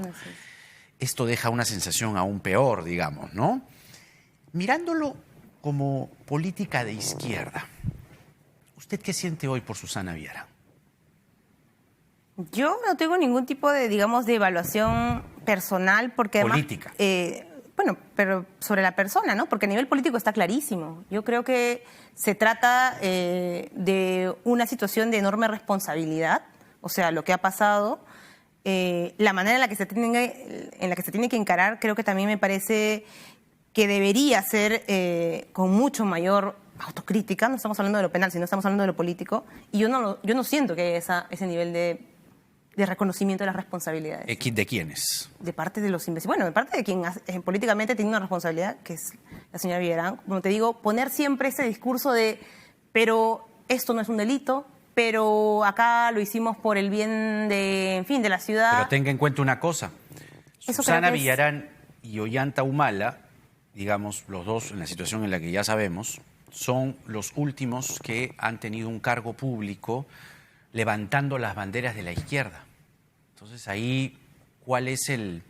Esto deja una sensación aún peor, digamos, ¿no? Mirándolo como política de izquierda, ¿usted qué siente hoy por Susana Villarán? Yo no tengo ningún tipo de, digamos, de evaluación personal porque además... Política. Bueno, pero sobre la persona, ¿no? Porque a nivel político está clarísimo. Yo creo que se trata de una situación de enorme responsabilidad, o sea, lo que ha pasado, la manera en la que se tiene que encarar, creo que también me parece que debería ser con mucho mayor autocrítica. No estamos hablando de lo penal, sino estamos hablando de lo político. Y yo no siento que haya ese nivel de reconocimiento de las responsabilidades. ¿De quiénes? De parte de los imbéciles. Bueno, de parte de quien políticamente tiene una responsabilidad, que es la señora Villarán. Como te digo, poner siempre ese discurso de, pero esto no es un delito, pero acá lo hicimos por el bien de, en fin, de la ciudad. Pero tenga en cuenta una cosa. Eso Susana Villarán y Ollanta Humala, digamos, los dos en la situación en la que ya sabemos, son los últimos que han tenido un cargo público levantando las banderas de la izquierda. Entonces ahí, ¿cuál es el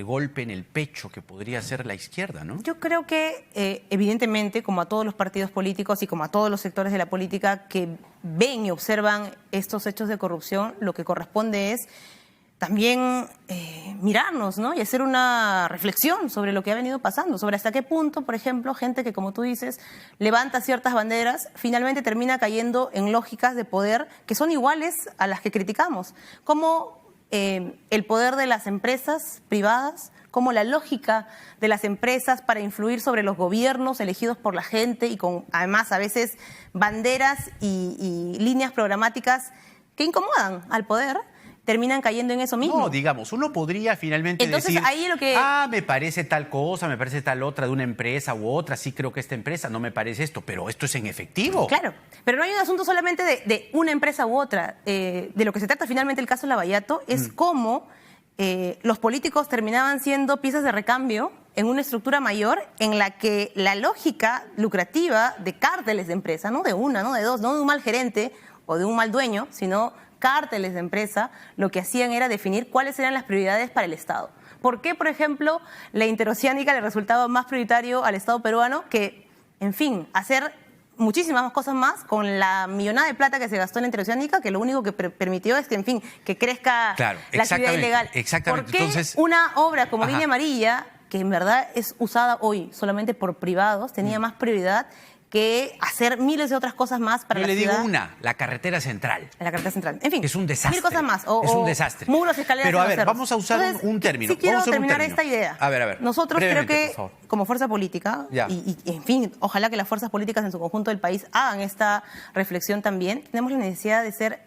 golpe en el pecho que podría hacer la izquierda, no? Yo creo que, evidentemente, como a todos los partidos políticos y como a todos los sectores de la política que ven y observan estos hechos de corrupción, lo que corresponde es también mirarnos, ¿no? Y hacer una reflexión sobre lo que ha venido pasando, sobre hasta qué punto, por ejemplo, gente que, como tú dices, levanta ciertas banderas, finalmente termina cayendo en lógicas de poder que son iguales a las que criticamos, como el poder de las empresas privadas, como la lógica de las empresas para influir sobre los gobiernos elegidos por la gente y con, además, a veces banderas y líneas programáticas que incomodan al poder, terminan cayendo en eso mismo. No, digamos, uno podría finalmente Entonces, decir, ahí lo que... me parece tal cosa, me parece tal otra de una empresa u otra, sí creo que esta empresa, no me parece esto, pero esto es en efectivo. Claro, pero no hay un asunto solamente de una empresa u otra. De lo que se trata finalmente el caso Lavallato es cómo los políticos terminaban siendo piezas de recambio en una estructura mayor en la que la lógica lucrativa de cárteles de empresa, no de una, no de dos, no de un mal gerente o de un mal dueño, sino cárteles de empresa, lo que hacían era definir cuáles eran las prioridades para el Estado. ¿Por qué, por ejemplo, la interoceánica le resultaba más prioritario al Estado peruano que, en fin, hacer muchísimas más cosas más con la millonada de plata que se gastó en la interoceánica, que lo único que permitió es que, en fin, que crezca la actividad ilegal? Exactamente. ¿Por qué Entonces, una obra como Línea Amarilla, que en verdad es usada hoy solamente por privados, tenía más prioridad que hacer miles de otras cosas más para la ciudad? Yo le digo la carretera central. La carretera central. En fin, es un desastre. Mil cosas más. Es un desastre. Muros, escaleras. Pero a ver, vamos a usar un término. Sí quiero terminar esta idea. A ver. Nosotros creo que, como fuerza política, y en fin, ojalá que las fuerzas políticas en su conjunto del país hagan esta reflexión también, tenemos la necesidad de ser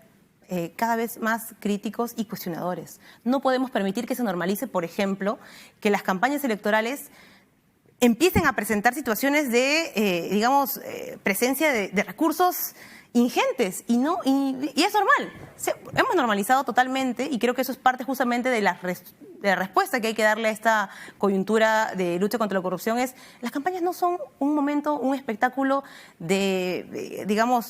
cada vez más críticos y cuestionadores. No podemos permitir que se normalice, por ejemplo, que las campañas electorales empiecen a presentar situaciones de, presencia de recursos ingentes y es normal. Hemos normalizado totalmente y creo que eso es parte justamente de la respuesta que hay que darle a esta coyuntura de lucha contra la corrupción. Las campañas no son un momento, un espectáculo de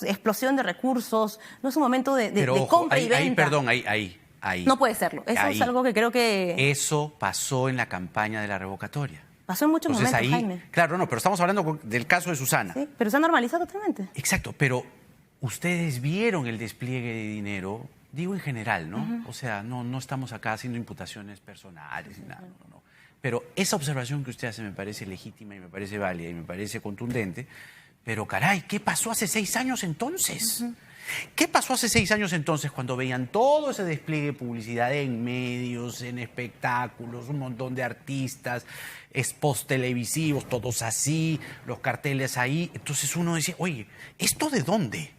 explosión de recursos, no es un momento de compra y venta. Ahí. No puede serlo. Eso es algo que creo que... Eso pasó en la campaña de la revocatoria. Pasó en muchos momentos, Jaime. Claro, no, pero estamos hablando del caso de Susana. Sí, pero se ha normalizado totalmente. Exacto, pero ustedes vieron el despliegue de dinero, digo en general, ¿no? O sea, no estamos acá haciendo imputaciones personales ni nada, no. Pero esa observación que usted hace me parece legítima y me parece válida y me parece contundente. Pero caray, ¿qué pasó hace 6 años entonces? ¿Qué pasó hace 6 años entonces cuando veían todo ese despliegue de publicidad en medios, en espectáculos, un montón de artistas, spots televisivos, todos así, los carteles ahí? Entonces uno decía, oye, ¿esto de dónde?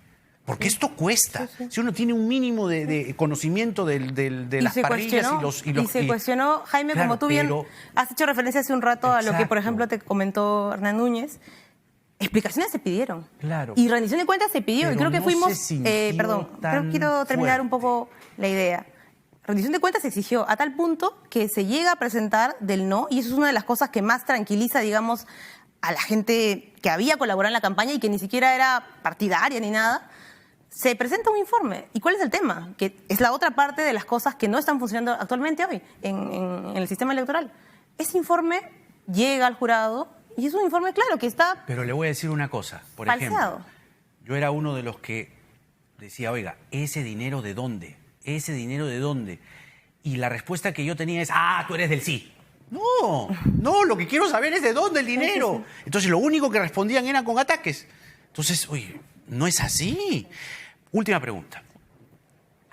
Porque esto cuesta. Si uno tiene un mínimo de conocimiento de las parrillas y se cuestionó, Jaime, claro, como tú bien has hecho referencia hace un rato a lo que, por ejemplo, te comentó Hernán Núñez. Explicaciones se pidieron. Claro. Y rendición de cuentas se pidió. Pero y creo que no fuimos... quiero terminar un poco la idea. Rendición de cuentas se exigió a tal punto que se llega a presentar del no, y eso es una de las cosas que más tranquiliza, digamos, a la gente que había colaborado en la campaña y que ni siquiera era partidaria ni nada. Se presenta un informe. ¿Y cuál es el tema? Que es la otra parte de las cosas que no están funcionando actualmente hoy en el sistema electoral. Ese informe llega al jurado y es un informe claro que está... Pero le voy a decir una cosa. Por ejemplo, yo era uno de los que decía, oiga, ¿ese dinero de dónde? ¿Ese dinero de dónde? Y la respuesta que yo tenía es, tú eres del sí. No, lo que quiero saber es de dónde el dinero. Entonces lo único que respondían era con ataques. Entonces, oye, no es así. Última pregunta.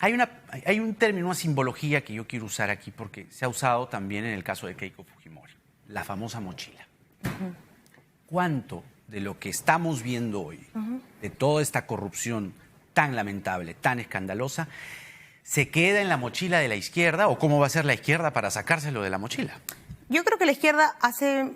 Hay un término, una simbología que yo quiero usar aquí porque se ha usado también en el caso de Keiko Fujimori, la famosa mochila. ¿Cuánto de lo que estamos viendo hoy, de toda esta corrupción tan lamentable, tan escandalosa, se queda en la mochila de la izquierda o cómo va a ser la izquierda para sacárselo de la mochila? Yo creo que la izquierda hace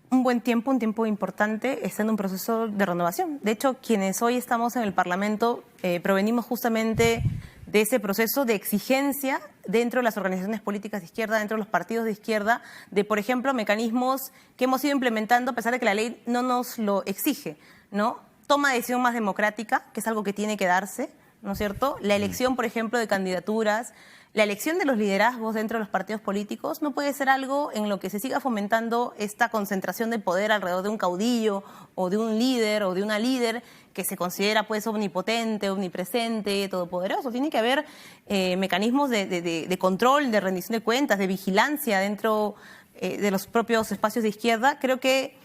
un tiempo importante, está en un proceso de renovación. De hecho, quienes hoy estamos en el Parlamento provenimos justamente de ese proceso de exigencia dentro de las organizaciones políticas de izquierda, dentro de los partidos de izquierda, de, por ejemplo, mecanismos que hemos ido implementando a pesar de que la ley no nos lo exige, ¿no? Toma de decisión más democrática, que es algo que tiene que darse, ¿no es cierto? La elección, por ejemplo, de candidaturas, la elección de los liderazgos dentro de los partidos políticos no puede ser algo en lo que se siga fomentando esta concentración de poder alrededor de un caudillo o de un líder o de una líder que se considera pues omnipotente, omnipresente, todopoderoso. Tiene que haber mecanismos de control, de rendición de cuentas, de vigilancia dentro de los propios espacios de izquierda. Creo que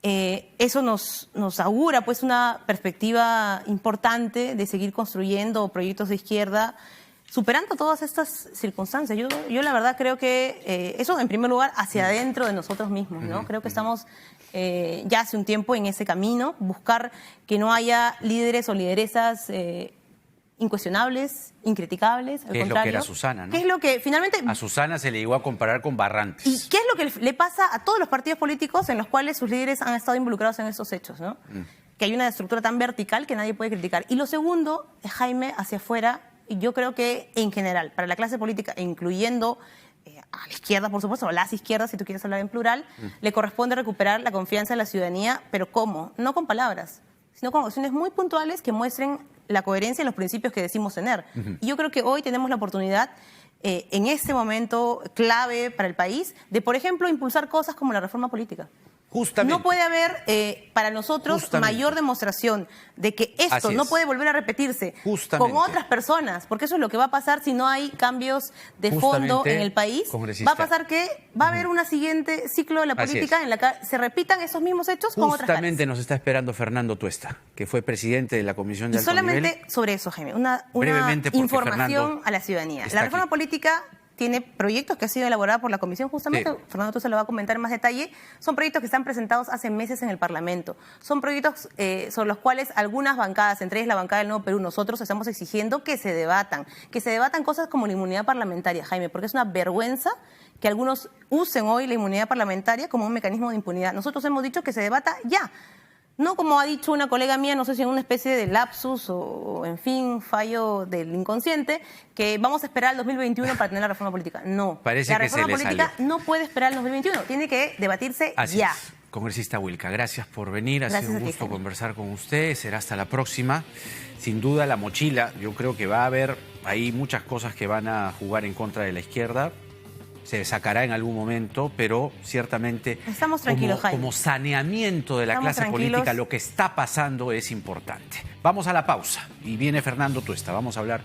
eso nos augura pues una perspectiva importante de seguir construyendo proyectos de izquierda superando todas estas circunstancias. Yo la verdad creo que eso en primer lugar hacia adentro de nosotros mismos, ¿no? Creo que estamos ya hace un tiempo en ese camino, buscar que no haya líderes o lideresas incuestionables, incriticables, al contrario. Es lo que era Susana, ¿no? ¿Qué es lo que finalmente... A Susana se le llegó a comparar con Barrantes. ¿Y qué es lo que le pasa a todos los partidos políticos en los cuales sus líderes han estado involucrados en estos hechos, ¿no? Que hay una estructura tan vertical que nadie puede criticar. Y lo segundo, Jaime, hacia afuera, yo creo que en general, para la clase política, incluyendo a la izquierda, por supuesto, a las izquierdas, si tú quieres hablar en plural, le corresponde recuperar la confianza de la ciudadanía, pero ¿cómo? No con palabras, sino con acciones muy puntuales que muestren la coherencia en los principios que decimos tener. Y yo creo que hoy tenemos la oportunidad, en este momento clave para el país, de, por ejemplo, impulsar cosas como la reforma política. Justamente. No puede haber para nosotros mayor demostración de que esto no puede volver a repetirse con otras personas, porque eso es lo que va a pasar si no hay cambios de fondo en el país. Va a pasar que va a haber un siguiente ciclo de la política en la que se repitan esos mismos hechos con otras caras. Justamente nos está esperando Fernando Tuesta, que fue presidente de la Comisión de Alto Nivel. Solamente sobre eso, Jaime, una información a la ciudadanía. La reforma política tiene proyectos que han sido elaborados por la Comisión, justamente, Fernando se lo va a comentar en más detalle. Son proyectos que están presentados hace meses en el Parlamento. Son proyectos sobre los cuales algunas bancadas, entre ellas la bancada del Nuevo Perú, nosotros estamos exigiendo que se debatan cosas como la inmunidad parlamentaria, Jaime, porque es una vergüenza que algunos usen hoy la inmunidad parlamentaria como un mecanismo de impunidad. Nosotros hemos dicho que se debata ya. No como ha dicho una colega mía, no sé si en una especie de lapsus o en fin, fallo del inconsciente, que vamos a esperar al 2021 para tener la reforma política. No, la reforma política no puede esperar al 2021, tiene que debatirse ya. Congresista Wilca, gracias por venir, ha sido un gusto conversar con usted, será hasta la próxima. Sin duda la mochila, yo creo que va a haber ahí muchas cosas que van a jugar en contra de la izquierda. Se sacará en algún momento, pero ciertamente estamos tranquilos, como saneamiento de la clase política, lo que está pasando es importante. Vamos a la pausa y viene Fernando Tuesta. Vamos a hablar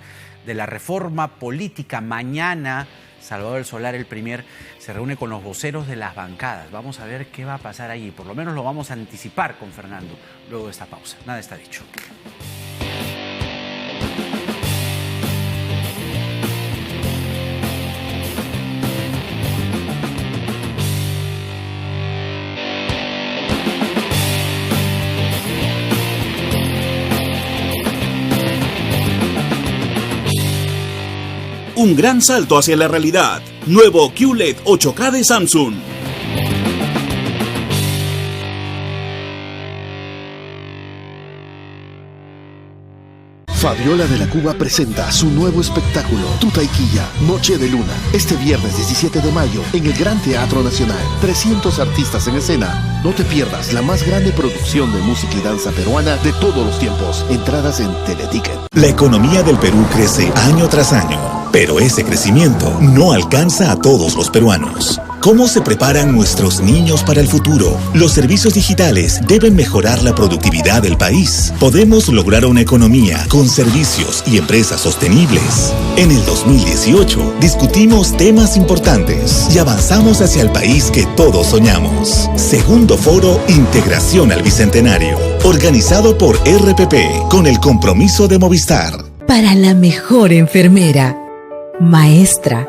de la reforma política. Mañana Salvador El Solar, el Premier, se reúne con los voceros de las bancadas. Vamos a ver qué va a pasar allí. Por lo menos lo vamos a anticipar con Fernando luego de esta pausa. Nada está dicho. Un gran salto hacia la realidad. Nuevo QLED 8K de Samsung. Fabiola de la Cuba presenta su nuevo espectáculo, Tutaiquilla, Noche de Luna, este viernes 17 de mayo en el Gran Teatro Nacional. 300 artistas en escena. No te pierdas la más grande producción de música y danza peruana de todos los tiempos. Entradas en Teleticket. La economía del Perú crece año tras año, pero ese crecimiento no alcanza a todos los peruanos. ¿Cómo se preparan nuestros niños para el futuro? Los servicios digitales deben mejorar la productividad del país. Podemos lograr una economía con servicios y empresas sostenibles. En el 2018 discutimos temas importantes y avanzamos hacia el país que todos soñamos. Segundo Foro Integración al Bicentenario, organizado por RPP con el compromiso de Movistar. Para la mejor enfermera, maestra.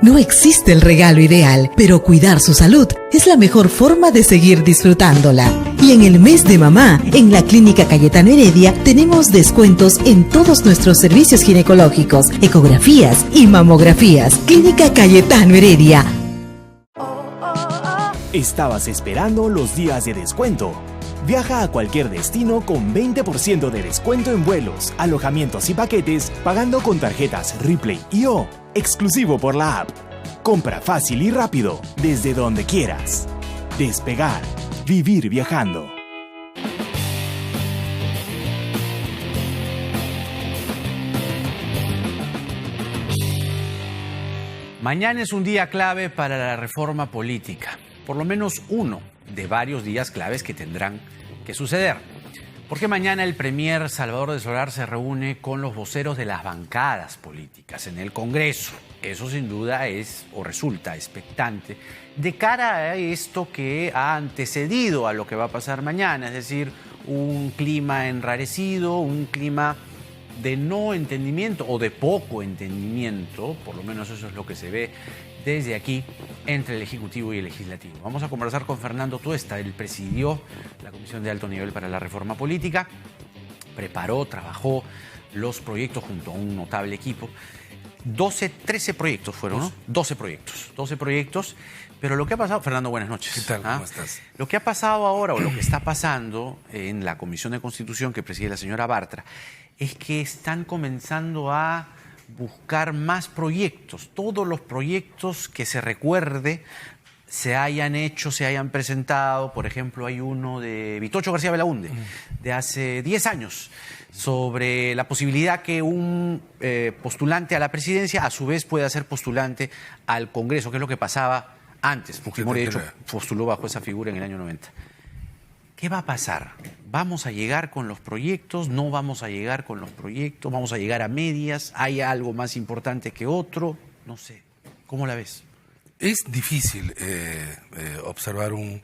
No existe el regalo ideal, pero cuidar su salud es la mejor forma de seguir disfrutándola. Y en el mes de mamá, en la Clínica Cayetano Heredia, tenemos descuentos en todos nuestros servicios ginecológicos, ecografías y mamografías. Clínica Cayetano Heredia. Estabas esperando los días de descuento. Viaja a cualquier destino con 20% de descuento en vuelos, alojamientos y paquetes pagando con tarjetas Ripley io, exclusivo por la app. Compra fácil y rápido desde donde quieras. Despegar. Vivir viajando. Mañana es un día clave para la reforma política. Por lo menos uno de varios días claves que tendrán que suceder. Porque mañana el premier Salvador de Solar se reúne con los voceros de las bancadas políticas en el Congreso. Eso sin duda es o resulta expectante de cara a esto que ha antecedido a lo que va a pasar mañana, es decir, un clima enrarecido, un clima de no entendimiento o de poco entendimiento, por lo menos eso es lo que se ve desde aquí, entre el Ejecutivo y el Legislativo. Vamos a conversar con Fernando Tuesta. Él presidió la Comisión de Alto Nivel para la Reforma Política, preparó, trabajó los proyectos junto a un notable equipo. 13 proyectos fueron, ¿no? 12 proyectos. Pero lo que ha pasado... Fernando, buenas noches. ¿Qué tal? ¿Cómo estás? Lo que ha pasado ahora, o lo que está pasando en la Comisión de Constitución que preside la señora Bartra, es que están comenzando a buscar más proyectos. Todos los proyectos que se recuerde se hayan hecho, se hayan presentado. Por ejemplo, hay uno de Vitocho García Belaúnde, de hace 10 años, sobre la posibilidad que un postulante a la presidencia a su vez pueda ser postulante al Congreso, que es lo que pasaba antes. Fujimori, de hecho, postuló bajo esa figura en el año 90. ¿Qué va a pasar? ¿Vamos a llegar con los proyectos? ¿No vamos a llegar con los proyectos? ¿Vamos a llegar a medias? ¿Hay algo más importante que otro? No sé. ¿Cómo la ves? Es difícil observar un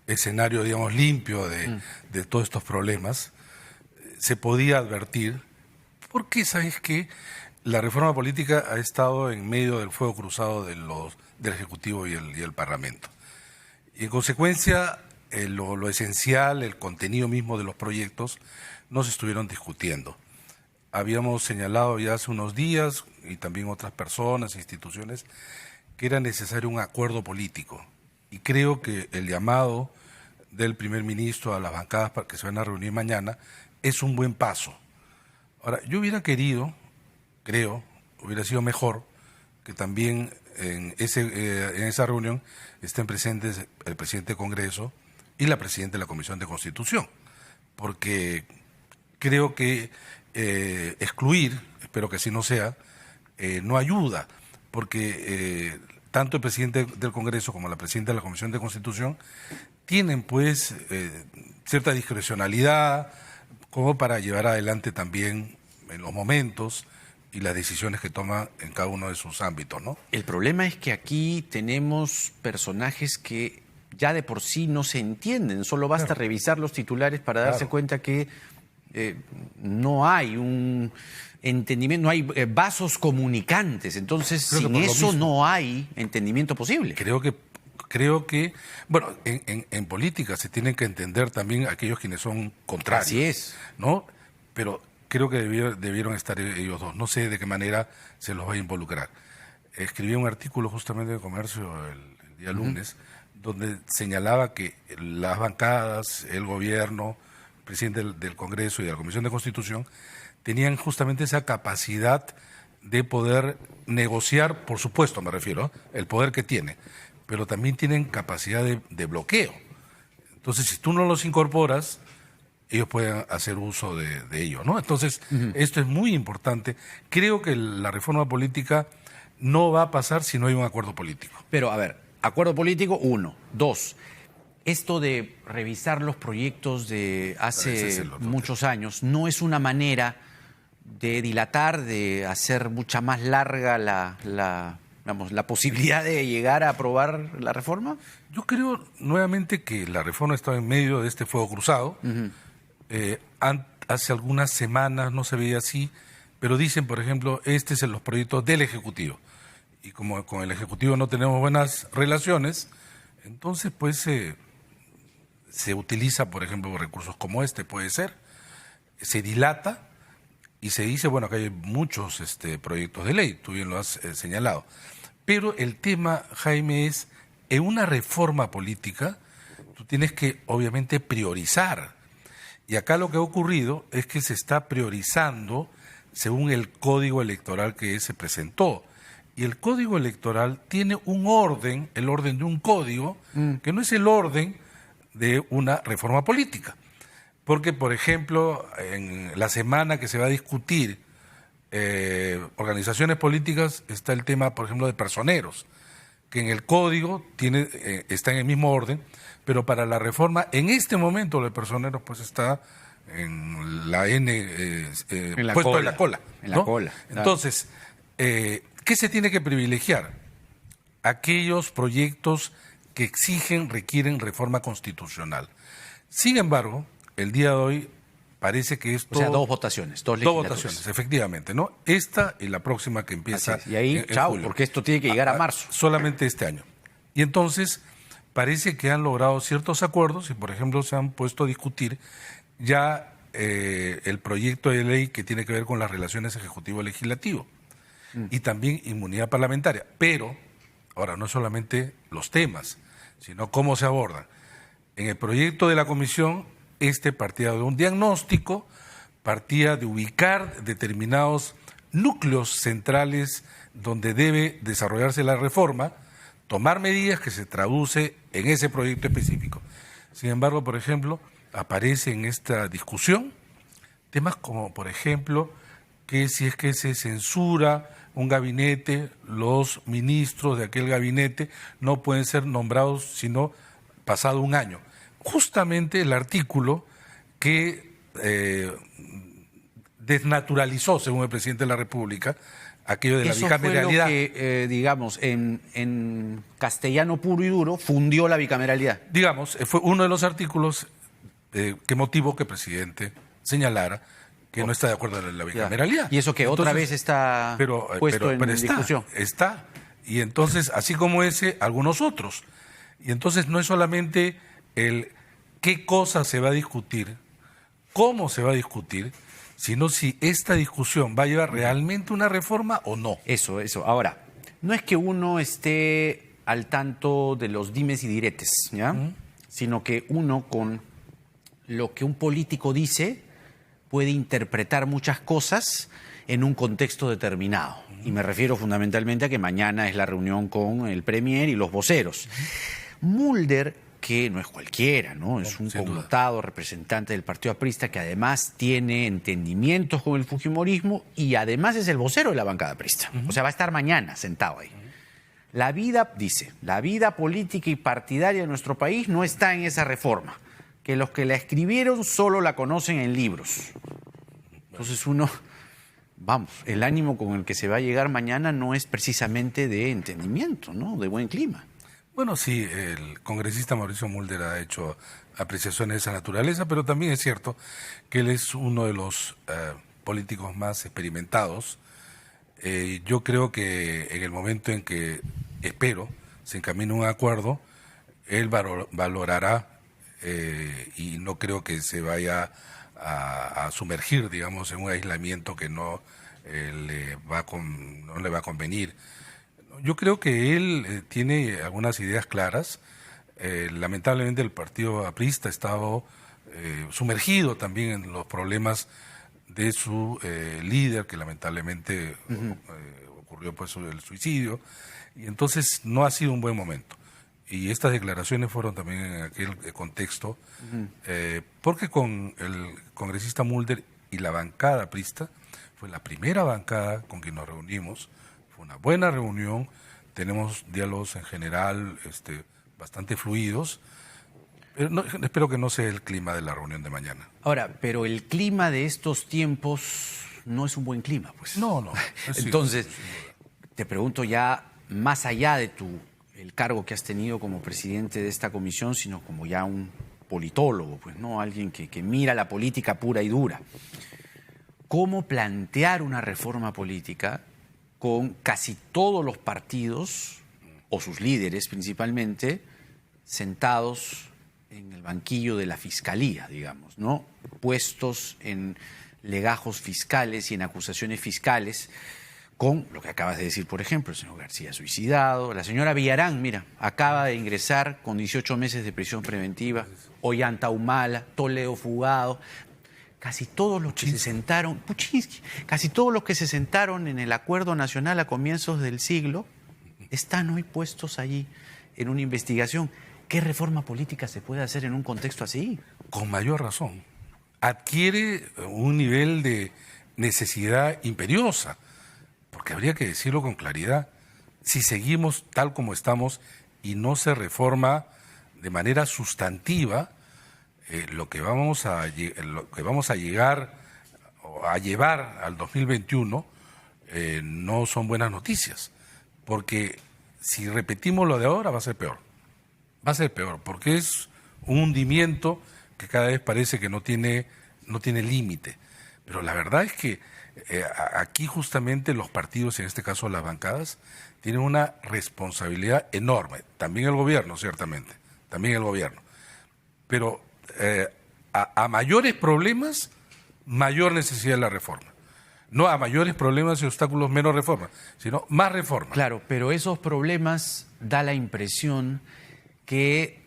escenario, digamos, limpio de todos estos problemas. Se podía advertir, porque sabes que la reforma política ha estado en medio del fuego cruzado del Ejecutivo y el Parlamento. Y en consecuencia, lo esencial, el contenido mismo de los proyectos, no se estuvieron discutiendo. Habíamos señalado ya hace unos días, y también otras personas e instituciones, que era necesario un acuerdo político. Y creo que el llamado del primer ministro a las bancadas para que se van a reunir mañana es un buen paso. Ahora, yo hubiera querido, hubiera sido mejor que también en esa reunión estén presentes el presidente del Congreso y la presidenta de la Comisión de Constitución, porque creo que excluir, espero que así no sea, no ayuda, porque tanto el presidente del Congreso como la presidenta de la Comisión de Constitución tienen pues cierta discrecionalidad como para llevar adelante también en los momentos y las decisiones que toma en cada uno de sus ámbitos, ¿no? El problema es que aquí tenemos personajes que ya de por sí no se entienden, solo basta revisar los titulares para darse cuenta que no hay un entendimiento, no hay vasos comunicantes, entonces sin eso no hay entendimiento posible. Creo que bueno, en política se tienen que entender también aquellos quienes son contrarios. Así es. ¿No? Pero creo que debieron estar ellos dos, no sé de qué manera se los va a involucrar. Escribí un artículo justamente de Comercio el día lunes, donde señalaba que las bancadas, el gobierno, el presidente del Congreso y de la Comisión de Constitución tenían justamente esa capacidad de poder negociar, por supuesto me refiero, el poder que tiene, pero también tienen capacidad de bloqueo. Entonces, si tú no los incorporas, ellos pueden hacer uso de ello, ¿no? Entonces, esto es muy importante. Creo que la reforma política no va a pasar si no hay un acuerdo político. Pero, a ver, acuerdo político, 1. 2, esto de revisar los proyectos de hace muchos años no es una manera de dilatar, de hacer mucha más larga la posibilidad de llegar a aprobar la reforma. Yo creo nuevamente que la reforma estaba en medio de este fuego cruzado. Hace algunas semanas no se veía así. pero dicen, por ejemplo, este es los proyectos del Ejecutivo. Y como con el Ejecutivo no tenemos buenas relaciones, entonces pues se utiliza, por ejemplo, recursos como este, puede ser, se dilata y se dice, bueno, que hay muchos proyectos de ley, tú bien lo has señalado. Pero el tema, Jaime, es, en una reforma política, tú tienes que, obviamente, priorizar. Y acá lo que ha ocurrido es que se está priorizando según el código electoral que se presentó. Y el código electoral tiene un orden, el orden de un código, que no es el orden de una reforma política. Porque, por ejemplo, en la semana que se va a discutir organizaciones políticas, está el tema, por ejemplo, de personeros, que en el código está en el mismo orden, pero para la reforma, en este momento, lo de personeros pues está en la puesto en la cola. En la cola. Claro. Entonces, ¿qué se tiene que privilegiar? Aquellos proyectos que requieren reforma constitucional. Sin embargo, el día de hoy parece que esto... O sea, dos votaciones, dos votaciones, efectivamente, ¿no? Esta y la próxima que empieza y ahí, en chao, julio. porque esto tiene que llegar a marzo. Solamente este año. Y entonces, parece que han logrado ciertos acuerdos y, por ejemplo, se han puesto a discutir ya el proyecto de ley que tiene que ver con las relaciones ejecutivo-legislativo y también inmunidad parlamentaria. Pero, ahora, no solamente los temas, sino cómo se abordan. En el proyecto de la comisión, partía de un diagnóstico, partía de ubicar determinados núcleos centrales donde debe desarrollarse la reforma, tomar medidas que se traduce en ese proyecto específico. Sin embargo, por ejemplo, aparece en esta discusión temas como, por ejemplo, que si es que se censura un gabinete, los ministros de aquel gabinete no pueden ser nombrados sino pasado un año. Justamente el artículo que desnaturalizó, según el presidente de la República, aquello de la bicameralidad. Eso fue lo que, digamos, en castellano puro y duro, fundió la bicameralidad. Digamos, fue uno de los artículos que motivó que el presidente señalara que no está de acuerdo en la bicameralidad. Y eso que otra vez está puesto en discusión. Está. Y entonces, así como ese, algunos otros. Y entonces no es solamente el qué cosa se va a discutir, cómo se va a discutir, sino si esta discusión va a llevar realmente una reforma o no. Eso. Ahora, no es que uno esté al tanto de los dimes y diretes, ¿ya? Sino que uno, con lo que un político dice, puede interpretar muchas cosas en un contexto determinado. Y me refiero fundamentalmente a que mañana es la reunión con el Premier y los voceros. Mulder, que no es cualquiera, ¿no? Es un connotado representante del Partido Aprista que además tiene entendimientos con el fujimorismo y además es el vocero de la bancada aprista. O sea, va a estar mañana sentado ahí. La vida política y partidaria de nuestro país no está en esa reforma, que los que la escribieron solo la conocen en libros. Entonces el ánimo con el que se va a llegar mañana no es precisamente de entendimiento, ¿no? De buen clima. Bueno, sí, el congresista Mauricio Mulder ha hecho apreciaciones de esa naturaleza, pero también es cierto que él es uno de los políticos más experimentados. Yo creo que en el momento en que, espero, se encamine un acuerdo, él valorará y no creo que se vaya a sumergir, digamos, en un aislamiento que no le va a convenir. Yo creo que él tiene algunas ideas claras. Lamentablemente el partido aprista ha estado sumergido también en los problemas de su líder, que lamentablemente ocurrió pues el suicidio, y entonces no ha sido un buen momento. Y estas declaraciones fueron también en aquel contexto, porque con el congresista Mulder y la bancada aprista, fue la primera bancada con quien nos reunimos. Fue una buena reunión, tenemos diálogos en general bastante fluidos, pero espero que no sea el clima de la reunión de mañana. Ahora, pero el clima de estos tiempos no es un buen clima, pues. No. Entonces, te pregunto ya, más allá de el cargo que has tenido como presidente de esta comisión, sino como ya un politólogo, pues, ¿no? Alguien que mira la política pura y dura. cómo plantear una reforma política con casi todos los partidos, o sus líderes principalmente, sentados en el banquillo de la fiscalía, digamos, ¿no? Puestos en legajos fiscales y en acusaciones fiscales, con lo que acabas de decir, por ejemplo, el señor García suicidado, la señora Villarán, mira, acaba de ingresar con 18 meses de prisión preventiva, Ollanta Humala, Toledo fugado, casi todos los que se sentaron, Puchinsky, casi todos los que se sentaron en el Acuerdo Nacional a comienzos del siglo, están hoy puestos allí en una investigación. ¿Qué reforma política se puede hacer en un contexto así? Con mayor razón. Adquiere un nivel de necesidad imperiosa, porque habría que decirlo con claridad. Si seguimos tal como estamos y no se reforma de manera sustantiva, lo que vamos a llegar a llevar al 2021 no son buenas noticias, porque si repetimos lo de ahora va a ser peor. Va a ser peor, porque es un hundimiento que cada vez parece que no tiene límite. Pero la verdad es que aquí justamente los partidos, en este caso las bancadas, tienen una responsabilidad enorme. También el gobierno, ciertamente. También el gobierno. Pero a mayores problemas, mayor necesidad de la reforma. No a mayores problemas y obstáculos, menos reforma, sino más reforma. Claro, pero esos problemas da la impresión que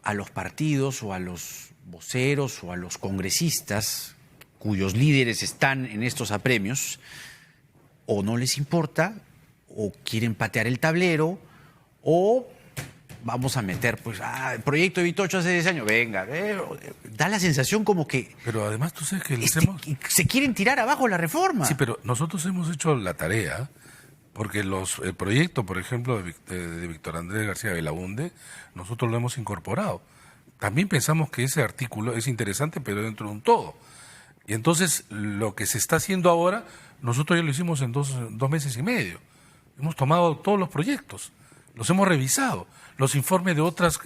a los partidos o a los voceros o a los congresistas cuyos líderes están en estos apremios, o no les importa, o quieren patear el tablero, o vamos a meter, pues, el proyecto de Vitocho hace 10 años, venga, da la sensación como que... Pero además tú sabes que se quieren tirar abajo la reforma. Sí, pero nosotros hemos hecho la tarea, porque el proyecto, por ejemplo, de Víctor Andrés García Belaúnde, nosotros lo hemos incorporado. También pensamos que ese artículo es interesante, pero dentro de un todo. Y entonces, lo que se está haciendo ahora, nosotros ya lo hicimos en dos meses y medio. Hemos tomado todos los proyectos, los hemos revisado, los informes de otras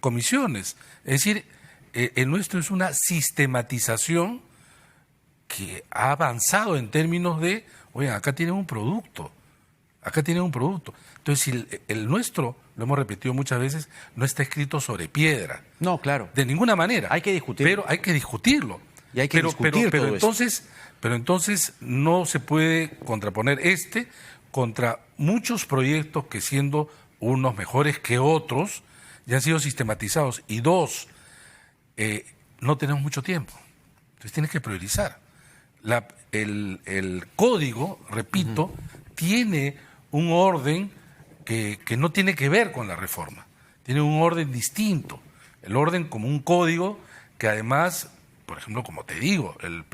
comisiones. Es decir, el nuestro es una sistematización que ha avanzado en términos de, oigan, acá tienen un producto, Entonces, si el nuestro, lo hemos repetido muchas veces, no está escrito sobre piedra. No, claro. De ninguna manera. Hay que discutirlo. Pero hay que discutirlo. Y hay que discutir todo pero entonces no se puede contraponer contra muchos proyectos que, siendo unos mejores que otros, ya han sido sistematizados. Y dos, no tenemos mucho tiempo. Entonces tienes que priorizar. El código, repito, tiene un orden que no tiene que ver con la reforma. Tiene un orden distinto. El orden como un código que además, por ejemplo, como te digo, la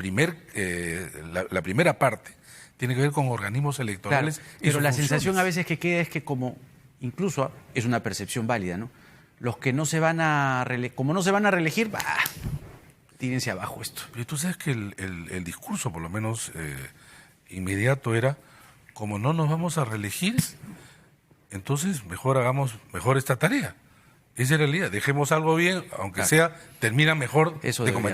primera parte tiene que ver con organismos electorales. Claro, pero la sensación a veces que queda es que, como incluso es una percepción válida, ¿no? Los que no se van a como no se van a reelegir, tírense abajo esto. Pero tú sabes que el discurso, por lo menos inmediato, era: como no nos vamos a reelegir, entonces hagamos mejor esta tarea. Esa es la realidad. Dejemos algo bien, aunque sea, termina mejor de como